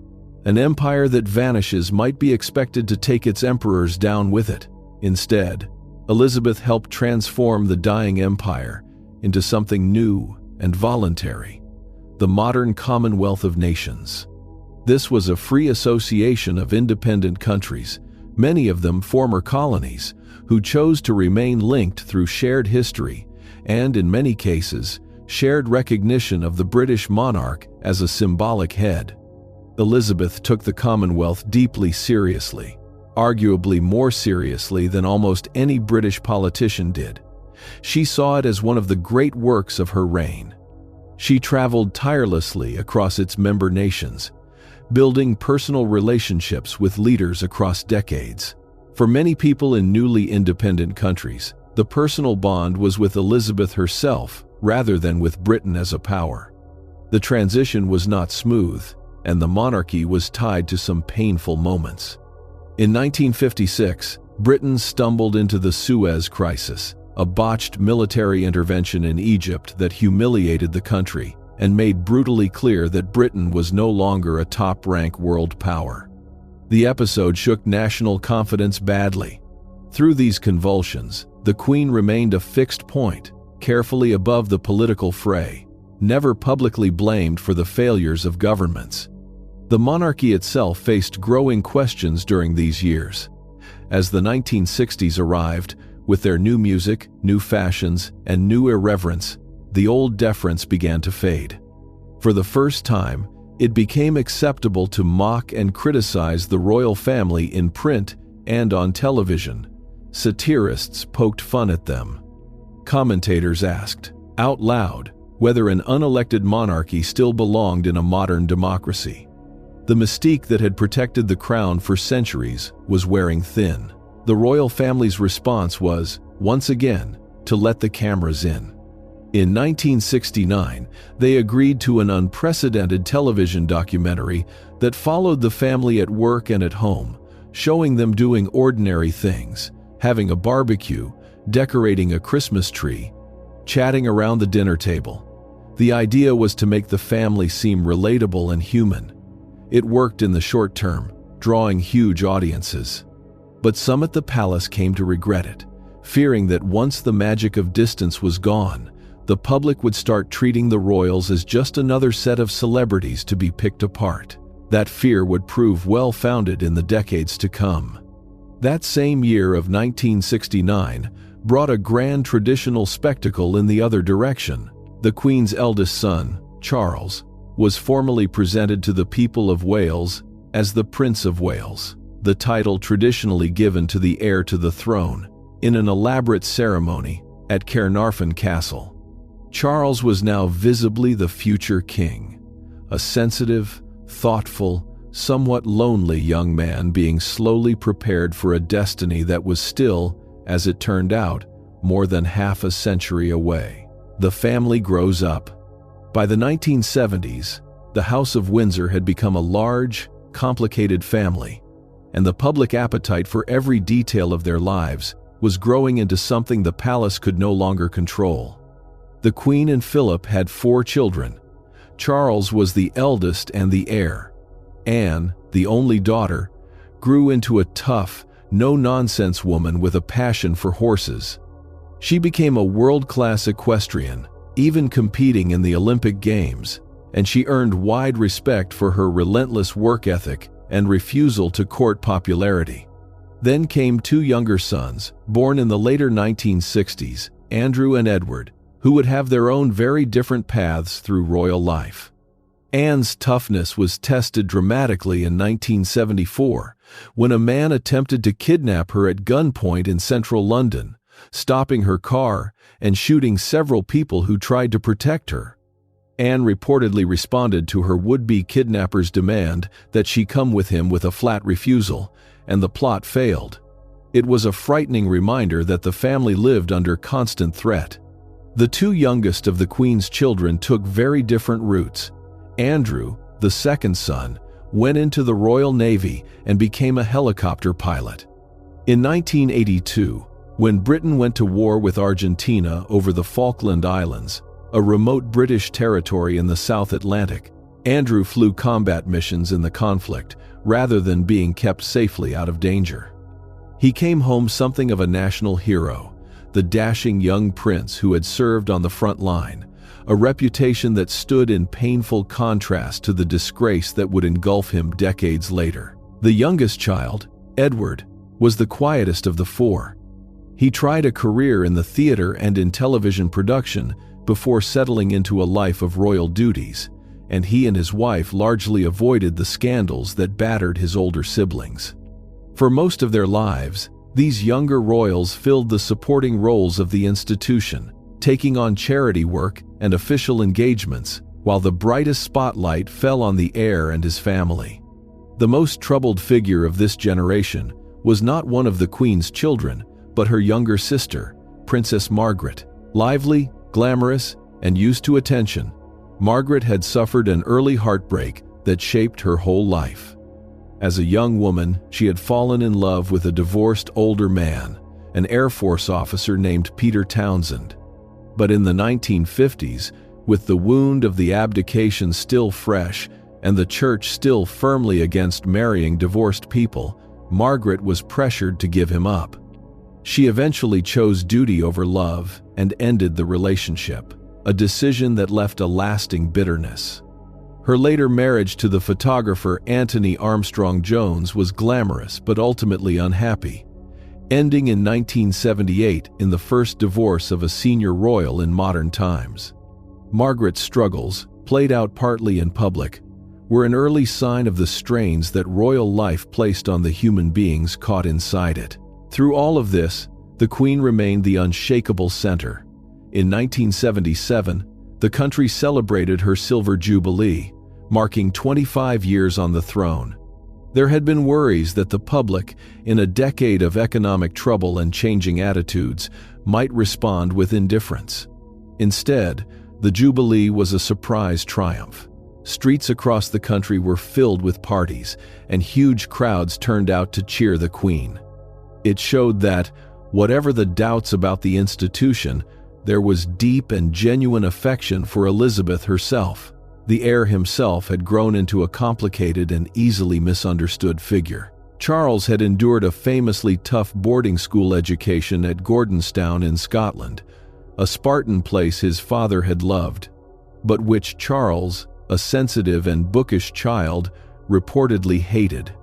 An empire that vanishes might be expected to take its emperors down with it. Instead, Elizabeth helped transform the dying empire into something new and voluntary, the modern Commonwealth of Nations. This was a free association of independent countries, many of them former colonies, who chose to remain linked through shared history and, in many cases, shared recognition of the British monarch as a symbolic head. Elizabeth took the Commonwealth deeply seriously, arguably more seriously than almost any British politician did. She saw it as one of the great works of her reign. She traveled tirelessly across its member nations, building personal relationships with leaders across decades. For many people in newly independent countries, the personal bond was with Elizabeth herself rather than with Britain as a power. The transition was not smooth, and the monarchy was tied to some painful moments. In 1956, Britain stumbled into the Suez Crisis, a botched military intervention in Egypt that humiliated the country and made brutally clear that Britain was no longer a top-rank world power. The episode shook national confidence badly. Through these convulsions, the Queen remained a fixed point, carefully above the political fray, never publicly blamed for the failures of governments. The monarchy itself faced growing questions during these years. As the 1960s arrived, with their new music, new fashions, and new irreverence, the old deference began to fade. For the first time, it became acceptable to mock and criticize the royal family in print and on television. Satirists poked fun at them. Commentators asked, out loud, whether an unelected monarchy still belonged in a modern democracy. The mystique that had protected the crown for centuries was wearing thin. The royal family's response was, once again, to let the cameras in. In 1969, they agreed to an unprecedented television documentary that followed the family at work and at home, showing them doing ordinary things, having a barbecue, decorating a Christmas tree, chatting around the dinner table. The idea was to make the family seem relatable and human. It worked in the short term, drawing huge audiences. But some at the palace came to regret it, fearing that once the magic of distance was gone, the public would start treating the royals as just another set of celebrities to be picked apart. That fear would prove well-founded in the decades to come. That same year of 1969 brought a grand traditional spectacle in the other direction. The Queen's eldest son, Charles, was formally presented to the people of Wales as the Prince of Wales, the title traditionally given to the heir to the throne, in an elaborate ceremony at Caernarfon Castle. Charles was now visibly the future king, a sensitive, thoughtful, somewhat lonely young man being slowly prepared for a destiny that was still, as it turned out, more than half a century away. The family grows up. By the 1970s, the House of Windsor had become a large, complicated family, and the public appetite for every detail of their lives was growing into something the palace could no longer control. The Queen and Philip had 4 children. Charles was the eldest and the heir. Anne, the only daughter, grew into a tough, no-nonsense woman with a passion for horses. She became a world-class equestrian, even competing in the Olympic Games, and she earned wide respect for her relentless work ethic and refusal to court popularity. Then came 2 younger sons, born in the later 1960s, Andrew and Edward, who would have their own very different paths through royal life. Anne's toughness was tested dramatically in 1974, when a man attempted to kidnap her at gunpoint in central London, stopping her car and shooting several people who tried to protect her. Anne reportedly responded to her would-be kidnapper's demand that she come with him with a flat refusal, and the plot failed. It was a frightening reminder that the family lived under constant threat. The 2 youngest of the Queen's children took very different routes. Andrew, the second son, went into the Royal Navy and became a helicopter pilot. In 1982, when Britain went to war with Argentina over the Falkland Islands, a remote British territory in the South Atlantic, Andrew flew combat missions in the conflict rather than being kept safely out of danger. He came home something of a national hero, the dashing young prince who had served on the front line, a reputation that stood in painful contrast to the disgrace that would engulf him decades later. The youngest child, Edward, was the quietest of the 4. He tried a career in the theater and in television production before settling into a life of royal duties, and he and his wife largely avoided the scandals that battered his older siblings. For most of their lives, these younger royals filled the supporting roles of the institution, taking on charity work and official engagements, while the brightest spotlight fell on the heir and his family. The most troubled figure of this generation was not one of the Queen's children, but her younger sister, Princess Margaret. Lively, glamorous, and used to attention, Margaret had suffered an early heartbreak that shaped her whole life. As a young woman, she had fallen in love with a divorced older man, an Air Force officer named Peter Townsend. But in the 1950s, with the wound of the abdication still fresh and the church still firmly against marrying divorced people, Margaret was pressured to give him up. She eventually chose duty over love and ended the relationship, a decision that left a lasting bitterness. Her later marriage to the photographer Anthony Armstrong Jones was glamorous but ultimately unhappy, ending in 1978 in the first divorce of a senior royal in modern times. Margaret's struggles, played out partly in public, were an early sign of the strains that royal life placed on the human beings caught inside it. Through all of this, the Queen remained the unshakable center. In 1977, the country celebrated her Silver Jubilee, marking 25 years on the throne. There had been worries that the public, in a decade of economic trouble and changing attitudes, might respond with indifference. Instead, the Jubilee was a surprise triumph. Streets across the country were filled with parties, and huge crowds turned out to cheer the Queen. It showed that, whatever the doubts about the institution, there was deep and genuine affection for Elizabeth herself. The heir himself had grown into a complicated and easily misunderstood figure. Charles had endured a famously tough boarding school education at Gordonstoun in Scotland, a Spartan place his father had loved, but which Charles, a sensitive and bookish child, reportedly hated.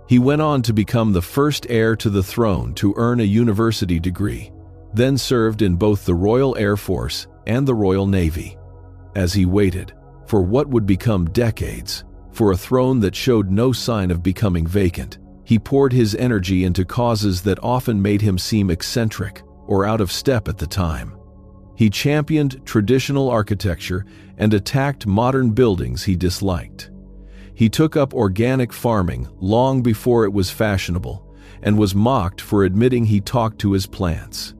He went on to become the first heir to the throne to earn a university degree, then served in both the Royal Air Force and the Royal Navy. As he waited, for what would become decades, for a throne that showed no sign of becoming vacant, he poured his energy into causes that often made him seem eccentric or out of step at the time. He championed traditional architecture and attacked modern buildings he disliked. He took up organic farming long before it was fashionable and was mocked for admitting he talked to his plants.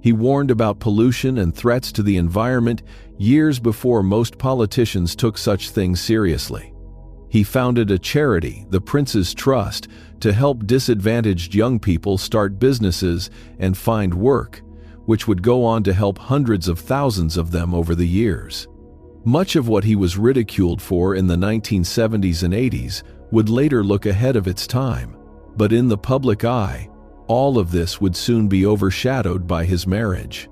He warned about pollution and threats to the environment years before most politicians took such things seriously. He founded a charity, the Prince's Trust, to help disadvantaged young people start businesses and find work, which would go on to help hundreds of thousands of them over the years. Much of what he was ridiculed for in the 1970s and 80s would later look ahead of its time, but in the public eye, all of this would soon be overshadowed by his marriage.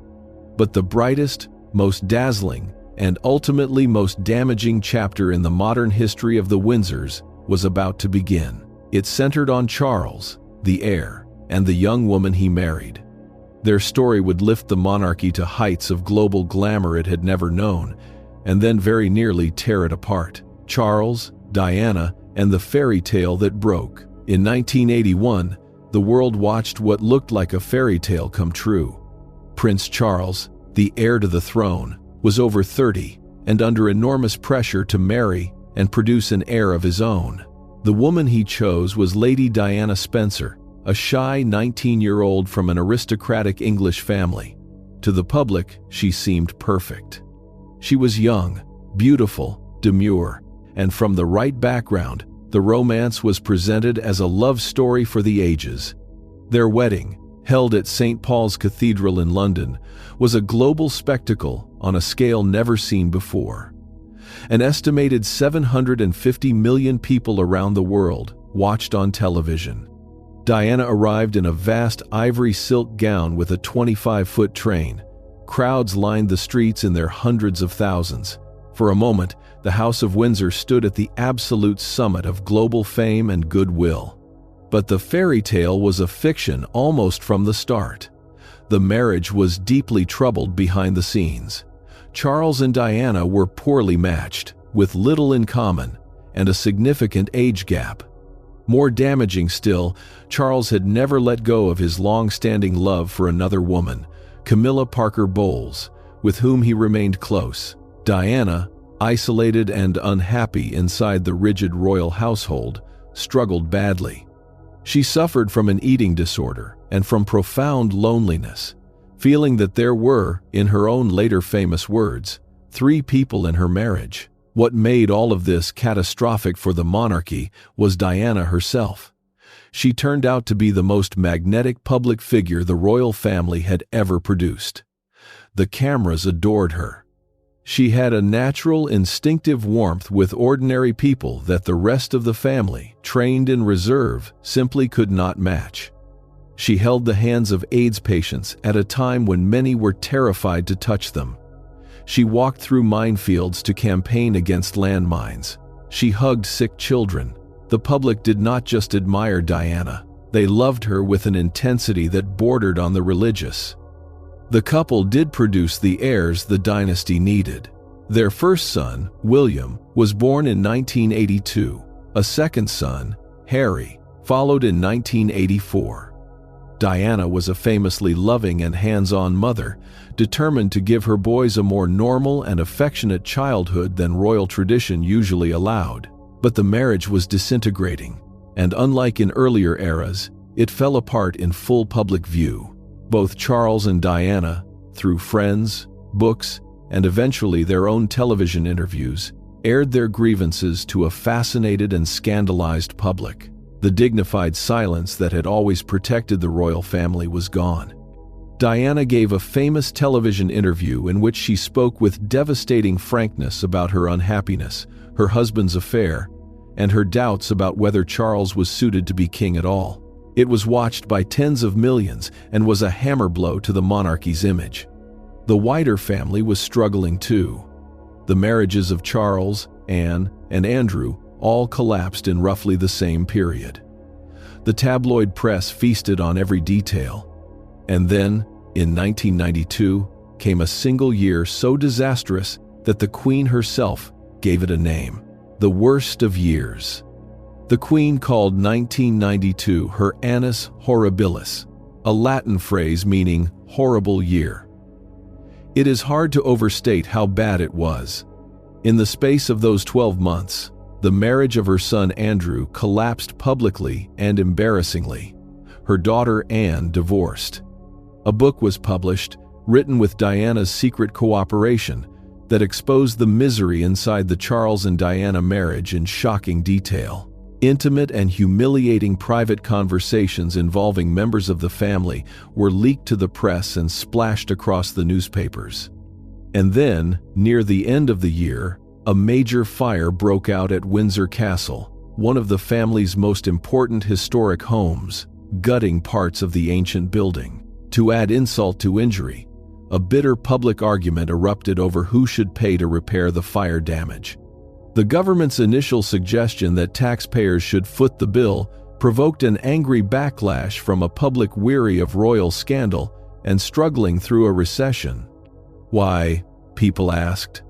But the brightest, most dazzling, and ultimately most damaging chapter in the modern history of the Windsors was about to begin. It centered on Charles, the heir, and the young woman he married. Their story would lift the monarchy to heights of global glamour it had never known, and then very nearly tear it apart. Charles, Diana, and the fairy tale that broke. In 1981, the world watched what looked like a fairy tale come true. Prince Charles, the heir to the throne, was over 30 and under enormous pressure to marry and produce an heir of his own. The woman he chose was Lady Diana Spencer, a shy 19-year-old from an aristocratic English family. To the public, she seemed perfect. She was young, beautiful, demure, and from the right background, the romance was presented as a love story for the ages. Their wedding, held at St. Paul's Cathedral in London, was a global spectacle on a scale never seen before. An estimated 750 million people around the world watched on television. Diana arrived in a vast ivory silk gown with a 25-foot train. Crowds lined the streets in their hundreds of thousands. For a moment, the House of Windsor stood at the absolute summit of global fame and goodwill. But the fairy tale was a fiction almost from the start. The marriage was deeply troubled behind the scenes. Charles and Diana were poorly matched, with little in common, and a significant age gap. More damaging still, Charles had never let go of his long-standing love for another woman, Camilla Parker Bowles, with whom he remained close. Diana, isolated and unhappy inside the rigid royal household, struggled badly. She suffered from an eating disorder and from profound loneliness, feeling that there were, in her own later famous words, 3 people in her marriage. What made all of this catastrophic for the monarchy was Diana herself. She turned out to be the most magnetic public figure the royal family had ever produced. The cameras adored her. She had a natural, instinctive warmth with ordinary people that the rest of the family, trained in reserve, simply could not match. She held the hands of AIDS patients at a time when many were terrified to touch them. She walked through minefields to campaign against landmines. She hugged sick children. The public did not just admire Diana, they loved her with an intensity that bordered on the religious. The couple did produce the heirs the dynasty needed. Their first son, William, was born in 1982. A second son, Harry, followed in 1984. Diana was a famously loving and hands-on mother, determined to give her boys a more normal and affectionate childhood than royal tradition usually allowed. But the marriage was disintegrating, and unlike in earlier eras, it fell apart in full public view. Both Charles and Diana, through friends, books, and eventually their own television interviews, aired their grievances to a fascinated and scandalized public. The dignified silence that had always protected the royal family was gone. Diana gave a famous television interview in which she spoke with devastating frankness about her unhappiness, her husband's affair, and her doubts about whether Charles was suited to be king at all. It was watched by tens of millions and was a hammer blow to the monarchy's image. The wider family was struggling too. The marriages of Charles, Anne, and Andrew all collapsed in roughly the same period. The tabloid press feasted on every detail. And then, in 1992, came a single year so disastrous that the Queen herself gave it a name: the worst of years. The Queen called 1992 her Annus Horribilis, a Latin phrase meaning horrible year. It is hard to overstate how bad it was. In the space of those 12 months, the marriage of her son Andrew collapsed publicly and embarrassingly. Her daughter Anne divorced. A book was published, written with Diana's secret cooperation, that exposed the misery inside the Charles and Diana marriage in shocking detail. Intimate and humiliating private conversations involving members of the family were leaked to the press and splashed across the newspapers. And then, near the end of the year, a major fire broke out at Windsor Castle, one of the family's most important historic homes, gutting parts of the ancient building. To add insult to injury, a bitter public argument erupted over who should pay to repair the fire damage. The government's initial suggestion that taxpayers should foot the bill provoked an angry backlash from a public weary of royal scandal and struggling through a recession. Why, people asked,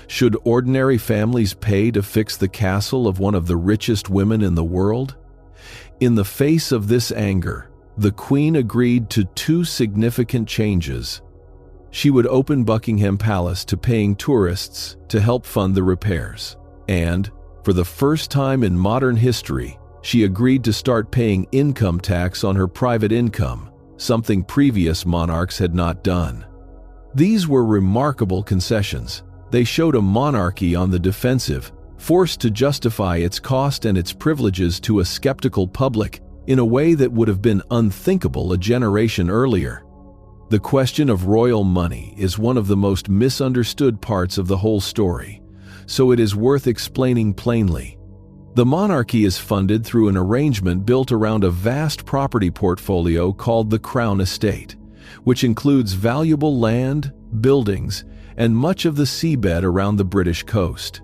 should ordinary families pay to fix the castle of one of the richest women in the world? In the face of this anger, the Queen agreed to two significant changes. She would open Buckingham Palace to paying tourists to help fund the repairs. And, for the first time in modern history, she agreed to start paying income tax on her private income, something previous monarchs had not done. These were remarkable concessions. They showed a monarchy on the defensive, forced to justify its cost and its privileges to a skeptical public in a way that would have been unthinkable a generation earlier. The question of royal money is one of the most misunderstood parts of the whole story, so it is worth explaining plainly. The monarchy is funded through an arrangement built around a vast property portfolio called the Crown Estate, which includes valuable land, buildings, and much of the seabed around the British coast.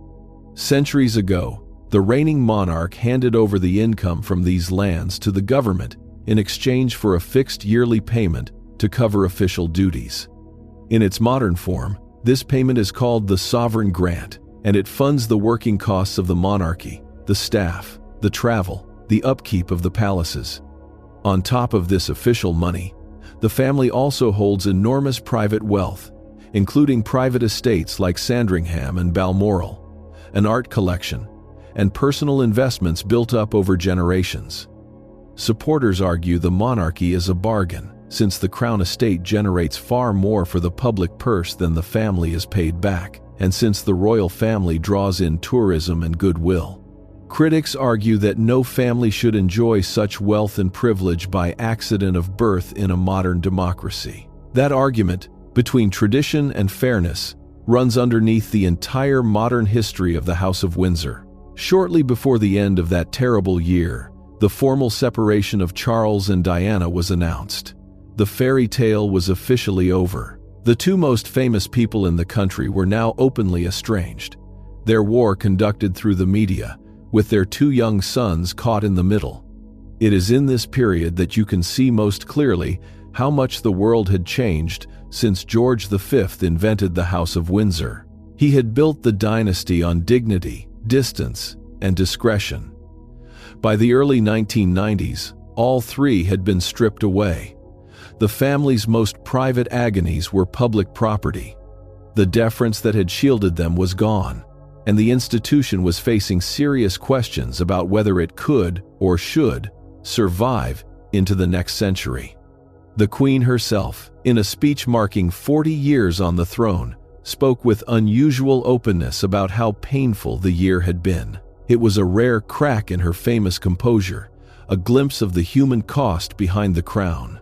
Centuries ago, the reigning monarch handed over the income from these lands to the government in exchange for a fixed yearly payment to cover official duties. In its modern form, this payment is called the sovereign grant, and it funds the working costs of the monarchy, the staff, the travel, the upkeep of the palaces. On top of this official money, the family also holds enormous private wealth, including private estates like Sandringham and Balmoral, an art collection, and personal investments built up over generations. Supporters argue the monarchy is a bargain, since the Crown Estate generates far more for the public purse than the family is paid back, and since the royal family draws in tourism and goodwill. Critics argue that no family should enjoy such wealth and privilege by accident of birth in a modern democracy. That argument, between tradition and fairness, runs underneath the entire modern history of the House of Windsor. Shortly before the end of that terrible year, the formal separation of Charles and Diana was announced. The fairy tale was officially over. The two most famous people in the country were now openly estranged, their war conducted through the media, with their two young sons caught in the middle. It is in this period that you can see most clearly how much the world had changed since George V invented the House of Windsor. He had built the dynasty on dignity, distance, and discretion. By the early 1990s, all three had been stripped away. The family's most private agonies were public property. The deference that had shielded them was gone, and the institution was facing serious questions about whether it could or should survive into the next century. The Queen herself, in a speech marking 40 years on the throne, spoke with unusual openness about how painful the year had been. It was a rare crack in her famous composure, a glimpse of the human cost behind the crown.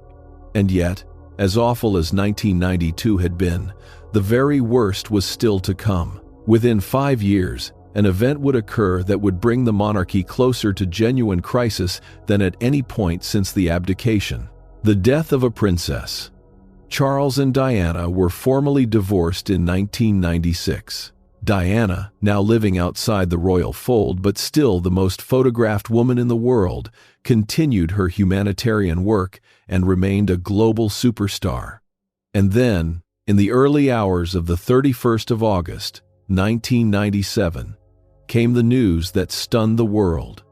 And yet, As awful as 1992 had been, the very worst was still to come. Within 5 years, an event would occur that would bring the monarchy closer to genuine crisis than at any point since the abdication. The death of a princess. Charles and Diana were formally divorced in 1996. Diana, now living outside the royal fold but still the most photographed woman in the world, continued her humanitarian work and remained a global superstar. And then, in the early hours of the 31st of August, 1997, came the news that stunned the world.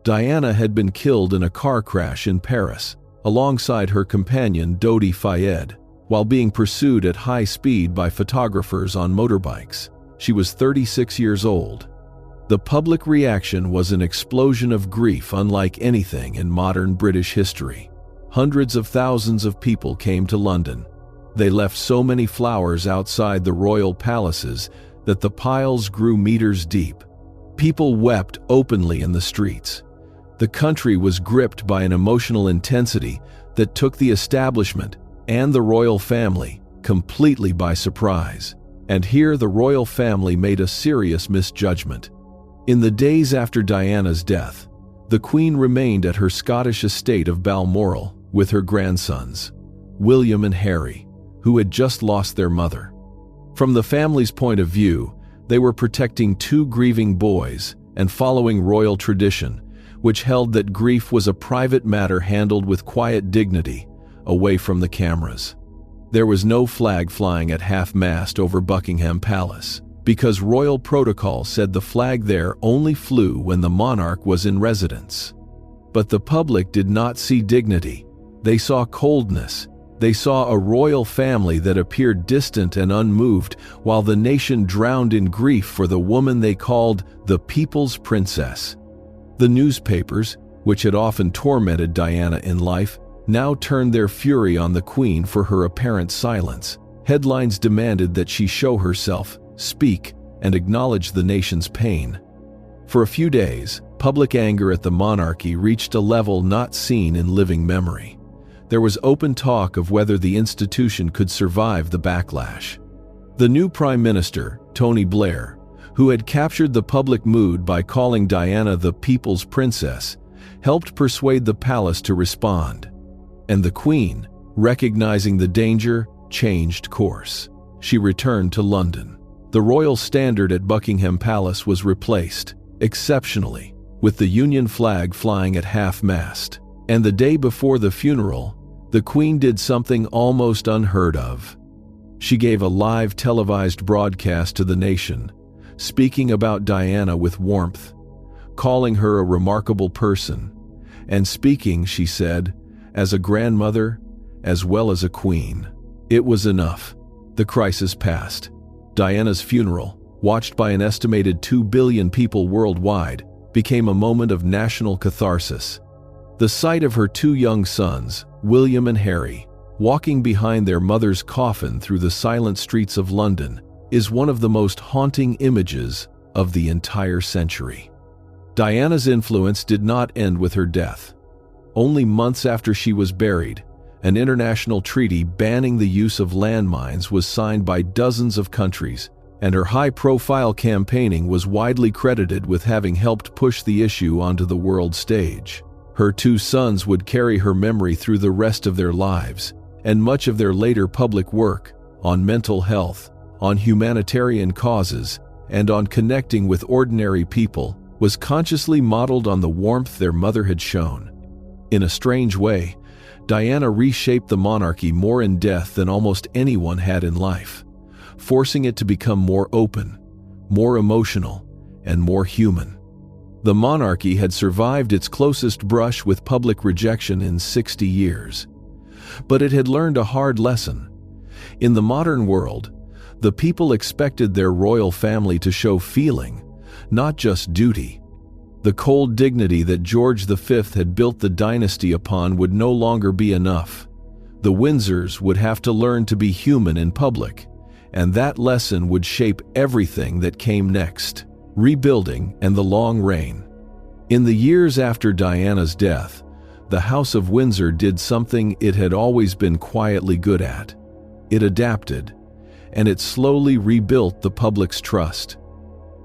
Diana had been killed in a car crash in Paris, alongside her companion Dodi Fayed, while being pursued at high speed by photographers on motorbikes. She was 36 years old. The public reaction was an explosion of grief unlike anything in modern British history. Hundreds of thousands of people came to London. They left so many flowers outside the royal palaces that the piles grew meters deep. People wept openly in the streets. The country was gripped by an emotional intensity that took the establishment and the royal family completely by surprise. And here the royal family made a serious misjudgment. In the days after Diana's death, the Queen remained at her Scottish estate of Balmoral with her grandsons, William and Harry, who had just lost their mother. From the family's point of view, they were protecting 2 grieving boys and following royal tradition, which held that grief was a private matter handled with quiet dignity, away from the cameras. There was no flag flying at half-mast over Buckingham Palace, because royal protocol said the flag there only flew when the monarch was in residence. But the public did not see dignity. They saw coldness. They saw a royal family that appeared distant and unmoved, while the nation drowned in grief for the woman they called the People's Princess. The newspapers, which had often tormented Diana in life, now turned their fury on the Queen for her apparent silence. Headlines demanded that she show herself, speak, and acknowledge the nation's pain. For a few days, public anger at the monarchy reached a level not seen in living memory. There was open talk of whether the institution could survive the backlash. The new Prime Minister, Tony Blair, who had captured the public mood by calling Diana the People's Princess, helped persuade the palace to respond. And the Queen, recognizing the danger, changed course. She returned to London. The royal standard at Buckingham Palace was replaced, exceptionally, with the Union flag flying at half-mast. And the day before the funeral, the Queen did something almost unheard of. She gave a live televised broadcast to the nation, speaking about Diana with warmth, calling her a remarkable person, and speaking, she said, as a grandmother as well as a queen. It was enough. The crisis passed. Diana's funeral, watched by an estimated 2 billion people worldwide, became a moment of national catharsis. The sight of her 2 young sons, William and Harry, walking behind their mother's coffin through the silent streets of London is one of the most haunting images of the entire century. Diana's influence did not end with her death. Only months after she was buried, an international treaty banning the use of landmines was signed by dozens of countries, and her high-profile campaigning was widely credited with having helped push the issue onto the world stage. Her 2 sons would carry her memory through the rest of their lives, and much of their later public work on mental health, on humanitarian causes, and on connecting with ordinary people was consciously modeled on the warmth their mother had shown. In a strange way, Diana reshaped the monarchy more in death than almost anyone had in life, forcing it to become more open, more emotional, and more human. The monarchy had survived its closest brush with public rejection in 60 years. But it had learned a hard lesson. In the modern world, the people expected their royal family to show feeling, not just duty. The cold dignity that George V had built the dynasty upon would no longer be enough. The Windsors would have to learn to be human in public, and that lesson would shape everything that came next: rebuilding and the long reign. In the years after Diana's death, the House of Windsor did something it had always been quietly good at. It adapted, and it slowly rebuilt the public's trust.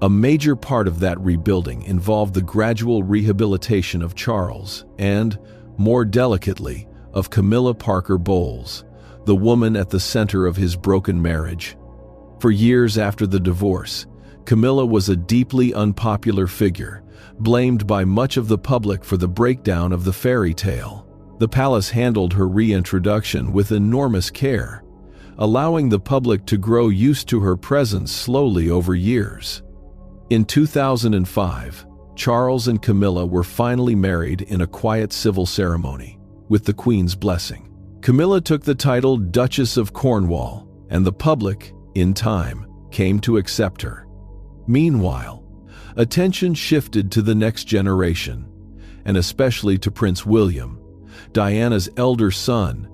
A major part of that rebuilding involved the gradual rehabilitation of Charles and, more delicately, of Camilla Parker Bowles, the woman at the center of his broken marriage. For years after the divorce, Camilla was a deeply unpopular figure, blamed by much of the public for the breakdown of the fairy tale. The palace handled her reintroduction with enormous care, allowing the public to grow used to her presence slowly over years. In 2005, Charles and Camilla were finally married in a quiet civil ceremony, with the Queen's blessing. Camilla took the title Duchess of Cornwall, and the public, in time, came to accept her. Meanwhile, attention shifted to the next generation, and especially to Prince William, Diana's elder son,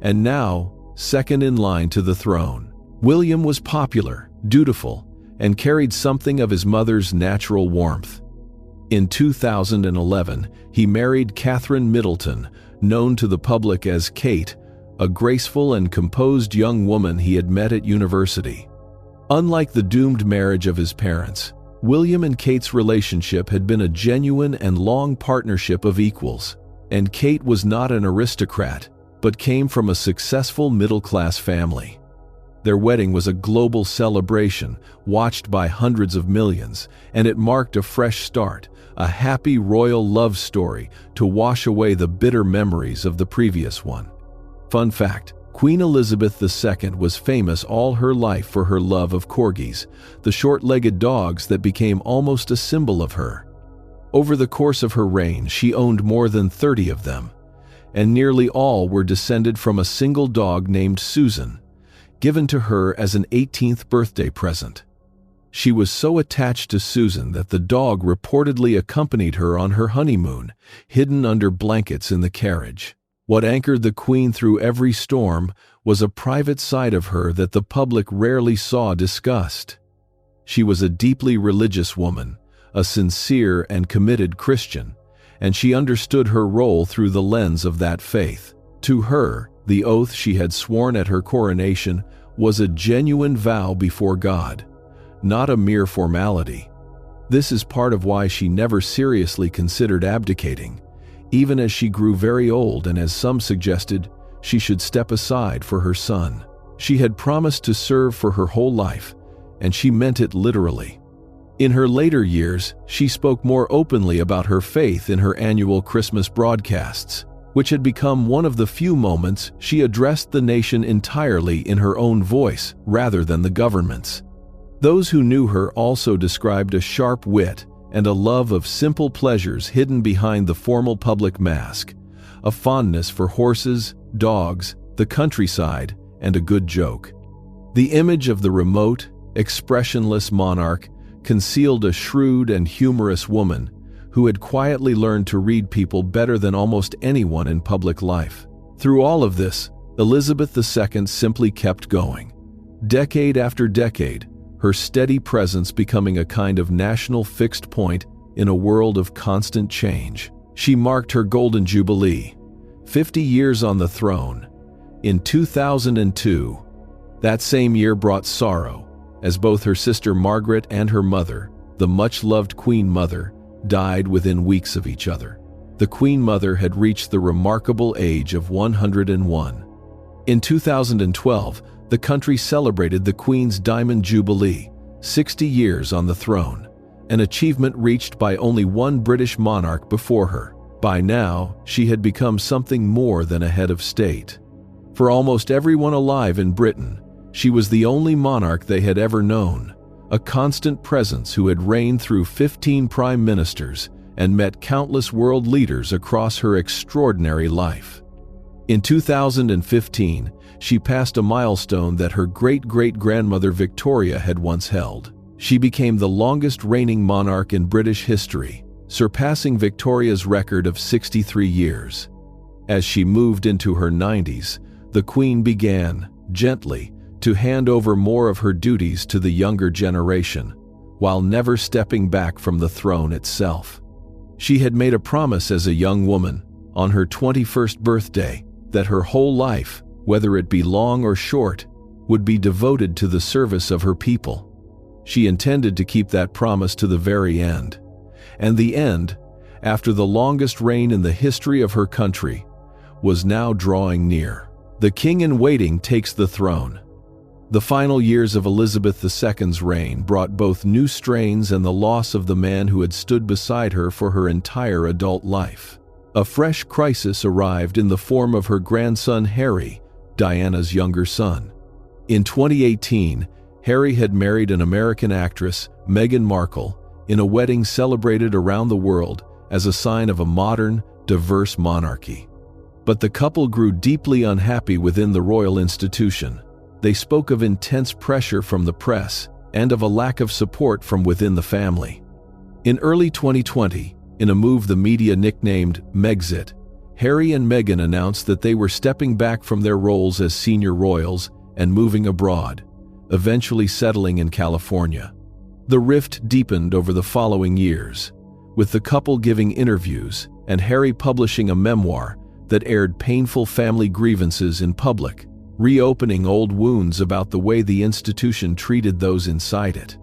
and now second in line to the throne. William was popular, dutiful, and carried something of his mother's natural warmth. In 2011, he married Catherine Middleton, known to the public as Kate, a graceful and composed young woman he had met at university. Unlike the doomed marriage of his parents, William and Kate's relationship had been a genuine and long partnership of equals, and Kate was not an aristocrat, but came from a successful middle-class family. Their wedding was a global celebration, watched by hundreds of millions, and it marked a fresh start, a happy royal love story to wash away the bitter memories of the previous one. Fun fact: Queen Elizabeth II was famous all her life for her love of corgis, the short-legged dogs that became almost a symbol of her. Over the course of her reign, she owned more than 30 of them, and nearly all were descended from a single dog named Susan, given to her as an 18th birthday present. She was so attached to Susan that the dog reportedly accompanied her on her honeymoon, hidden under blankets in the carriage. What anchored the Queen through every storm was a private side of her that the public rarely saw discussed. She was a deeply religious woman, a sincere and committed Christian, and she understood her role through the lens of that faith. To her, the oath she had sworn at her coronation was a genuine vow before God, not a mere formality. This is part of why she never seriously considered abdicating, even as she grew very old and, as some suggested, she should step aside for her son. She had promised to serve for her whole life, and she meant it literally. In her later years, she spoke more openly about her faith in her annual Christmas broadcasts, which had become one of the few moments she addressed the nation entirely in her own voice rather than the government's. Those who knew her also described a sharp wit and a love of simple pleasures hidden behind the formal public mask, a fondness for horses, dogs, the countryside, and a good joke. The image of the remote, expressionless monarch concealed a shrewd and humorous woman who had quietly learned to read people better than almost anyone in public life. Through all of this, Elizabeth II simply kept going. Decade after decade, her steady presence becoming a kind of national fixed point in a world of constant change. She marked her Golden Jubilee, 50 years on the throne, in 2002. That same year brought sorrow, as both her sister Margaret and her mother, the much-loved Queen Mother, died within weeks of each other. The Queen Mother had reached the remarkable age of 101. In 2012, the country celebrated the Queen's Diamond Jubilee, 60 years on the throne, an achievement reached by only one British monarch before her. By now, she had become something more than a head of state. For almost everyone alive in Britain, she was the only monarch they had ever known, a constant presence who had reigned through 15 prime ministers and met countless world leaders across her extraordinary life. In 2015, she passed a milestone that her great-great-grandmother Victoria had once held. She became the longest reigning monarch in British history, surpassing Victoria's record of 63 years. As she moved into her 90s, the Queen began, gently, to hand over more of her duties to the younger generation, while never stepping back from the throne itself. She had made a promise as a young woman, on her 21st birthday, that her whole life, whether it be long or short, would be devoted to the service of her people. She intended to keep that promise to the very end. And the end, after the longest reign in the history of her country, was now drawing near. The king-in-waiting takes the throne. The final years of Elizabeth II's reign brought both new strains and the loss of the man who had stood beside her for her entire adult life. A fresh crisis arrived in the form of her grandson Harry, Diana's younger son. In 2018, Harry had married an American actress, Meghan Markle, in a wedding celebrated around the world as a sign of a modern, diverse monarchy. But the couple grew deeply unhappy within the royal institution. They spoke of intense pressure from the press and of a lack of support from within the family. In early 2020, in a move the media nicknamed Megxit, Harry and Meghan announced that they were stepping back from their roles as senior royals and moving abroad, eventually settling in California. The rift deepened over the following years, with the couple giving interviews and Harry publishing a memoir that aired painful family grievances in public, reopening old wounds about the way the institution treated those inside it.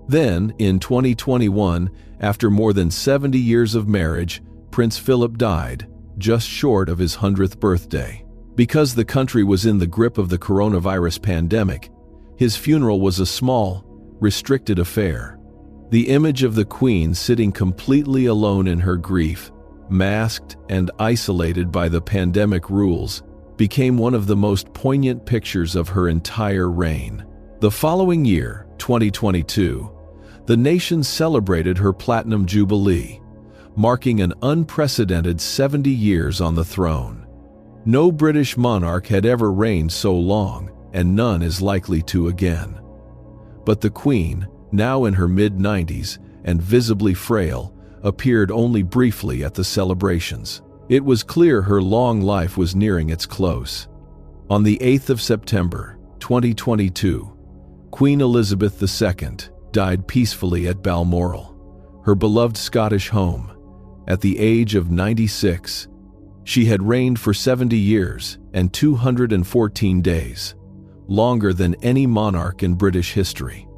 Then, in 2021, after more than 70 years of marriage, Prince Philip died, just short of his 100th birthday. Because the country was in the grip of the coronavirus pandemic, his funeral was a small, restricted affair. The image of the Queen sitting completely alone in her grief, masked and isolated by the pandemic rules, became one of the most poignant pictures of her entire reign. The following year, 2022, the nation celebrated her Platinum Jubilee, marking an unprecedented 70 years on the throne. No British monarch had ever reigned so long, and none is likely to again. But the Queen, now in her mid-90s and visibly frail, appeared only briefly at the celebrations. It was clear her long life was nearing its close. On the 8th of September, 2022, Queen Elizabeth II died peacefully at Balmoral, her beloved Scottish home, at the age of 96. She had reigned for 70 years and 214 days, longer than any monarch in British history.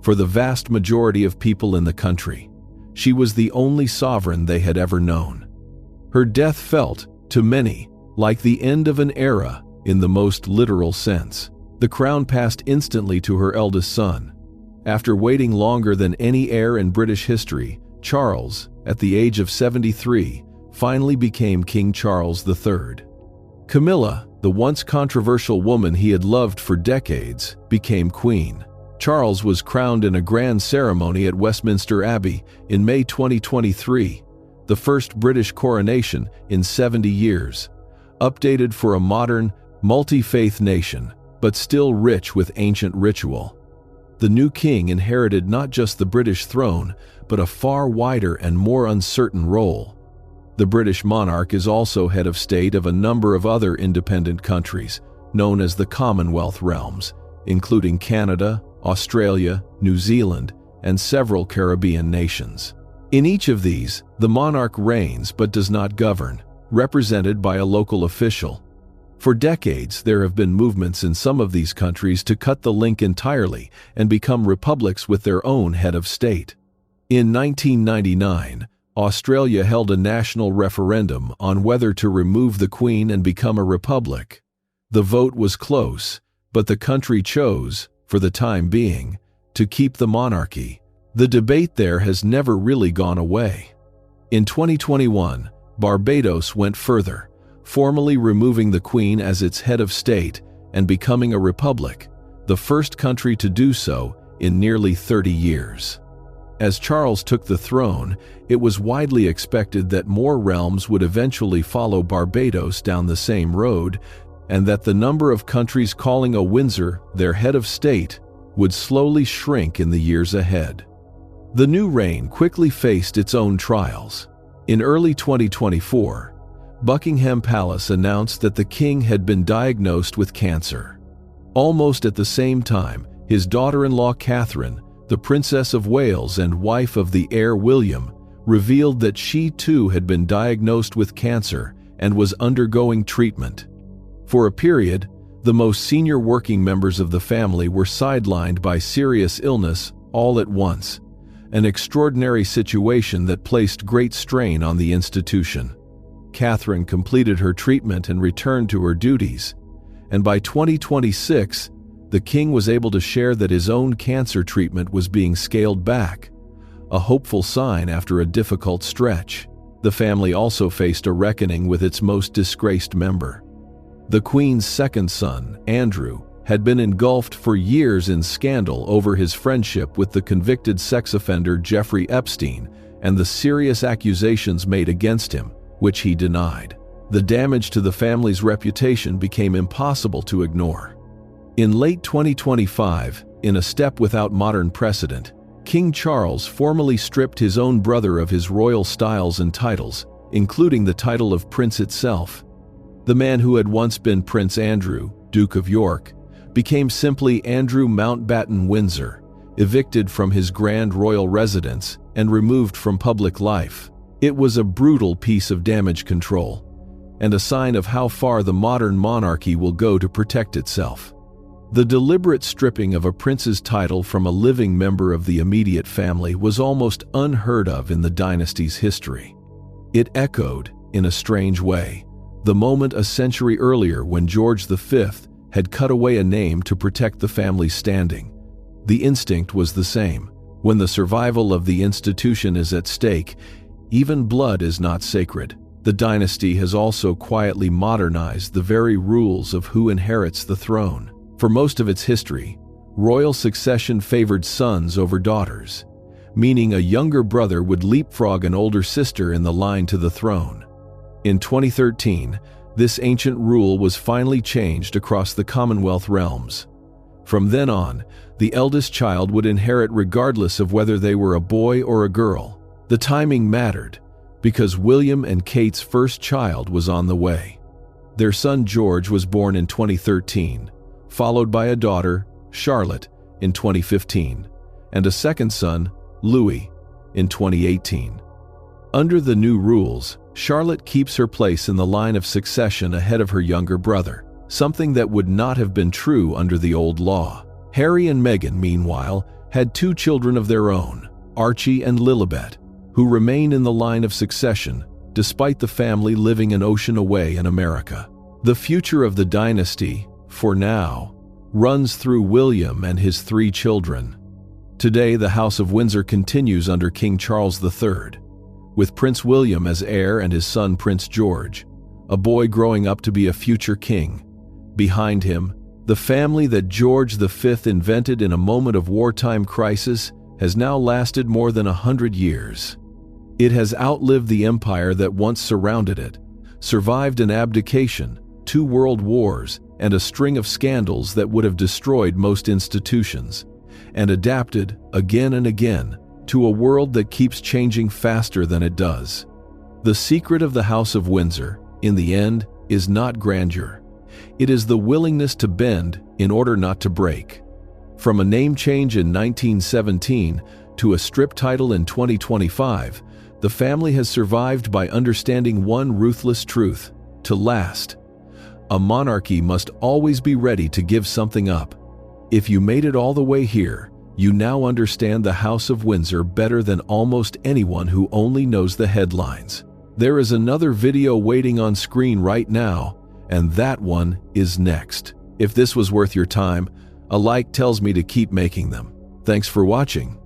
For the vast majority of people in the country, she was the only sovereign they had ever known. Her death felt, to many, like the end of an era in the most literal sense. The crown passed instantly to her eldest son. After waiting longer than any heir in British history, Charles, at the age of 73, finally became King Charles III. Camilla, the once controversial woman he had loved for decades, became queen. Charles was crowned in a grand ceremony at Westminster Abbey in May 2023, the first British coronation in 70 years, updated for a modern, multi-faith nation, but still rich with ancient ritual. The new king inherited not just the British throne, but a far wider and more uncertain role. The British monarch is also head of state of a number of other independent countries, known as the Commonwealth realms, including Canada, Australia, New Zealand, and several Caribbean nations. In each of these, the monarch reigns but does not govern, represented by a local official. For decades, there have been movements in some of these countries to cut the link entirely and become republics with their own head of state. In 1999, Australia held a national referendum on whether to remove the Queen and become a republic. The vote was close, but the country chose, for the time being, to keep the monarchy. The debate there has never really gone away. In 2021, Barbados went further, formally removing the Queen as its head of state and becoming a republic, the first country to do so in nearly 30 years. As Charles took the throne, it was widely expected that more realms would eventually follow Barbados down the same road, and that the number of countries calling a Windsor their head of state would slowly shrink in the years ahead. The new reign quickly faced its own trials. In early 2024, Buckingham Palace announced that the king had been diagnosed with cancer. Almost at the same time, his daughter-in-law Catherine, the Princess of Wales and wife of the heir William, revealed that she too had been diagnosed with cancer and was undergoing treatment. For a period, the most senior working members of the family were sidelined by serious illness all at once, an extraordinary situation that placed great strain on the institution. Catherine completed her treatment and returned to her duties, and by 2026, the king was able to share that his own cancer treatment was being scaled back, a hopeful sign after a difficult stretch. The family also faced a reckoning with its most disgraced member. The Queen's second son, Andrew, had been engulfed for years in scandal over his friendship with the convicted sex offender Jeffrey Epstein and the serious accusations made against him, which he denied. The damage to the family's reputation became impossible to ignore. In late 2025, in a step without modern precedent, King Charles formally stripped his own brother of his royal styles and titles, including the title of prince itself. The man who had once been Prince Andrew, Duke of York, became simply Andrew Mountbatten Windsor, evicted from his grand royal residence and removed from public life. It was a brutal piece of damage control, and a sign of how far the modern monarchy will go to protect itself. The deliberate stripping of a prince's title from a living member of the immediate family was almost unheard of in the dynasty's history. It echoed, in a strange way, the moment a century earlier when George V had cut away a name to protect the family's standing. The instinct was the same. When the survival of the institution is at stake, even blood is not sacred. The dynasty has also quietly modernized the very rules of who inherits the throne. For most of its history, royal succession favored sons over daughters, meaning a younger brother would leapfrog an older sister in the line to the throne. In 2013, this ancient rule was finally changed across the Commonwealth realms. From then on, the eldest child would inherit regardless of whether they were a boy or a girl. The timing mattered, because William and Kate's first child was on the way. Their son George was born in 2013, followed by a daughter, Charlotte, in 2015, and a second son, Louis, in 2018. Under the new rules, Charlotte keeps her place in the line of succession ahead of her younger brother, something that would not have been true under the old law. Harry and Meghan, meanwhile, had two children of their own, Archie and Lilibet, who remain in the line of succession, despite the family living an ocean away in America. The future of the dynasty, for now, runs through William and his three children. Today, the House of Windsor continues under King Charles III, with Prince William as heir and his son Prince George, a boy growing up to be a future king. Behind him, the family that George V invented in a moment of wartime crisis has now lasted more than 100 years. It has outlived the empire that once surrounded it, survived an abdication, 2 world wars, and a string of scandals that would have destroyed most institutions, and adapted, again and again, to a world that keeps changing faster than it does. The secret of the House of Windsor, in the end, is not grandeur. It is the willingness to bend in order not to break. From a name change in 1917 to a strip title in 2025, the family has survived by understanding one ruthless truth: to last, a monarchy must always be ready to give something up. If you made it all the way here, you now understand the House of Windsor better than almost anyone who only knows the headlines. There is another video waiting on screen right now, and that one is next. If this was worth your time, a like tells me to keep making them. Thanks for watching.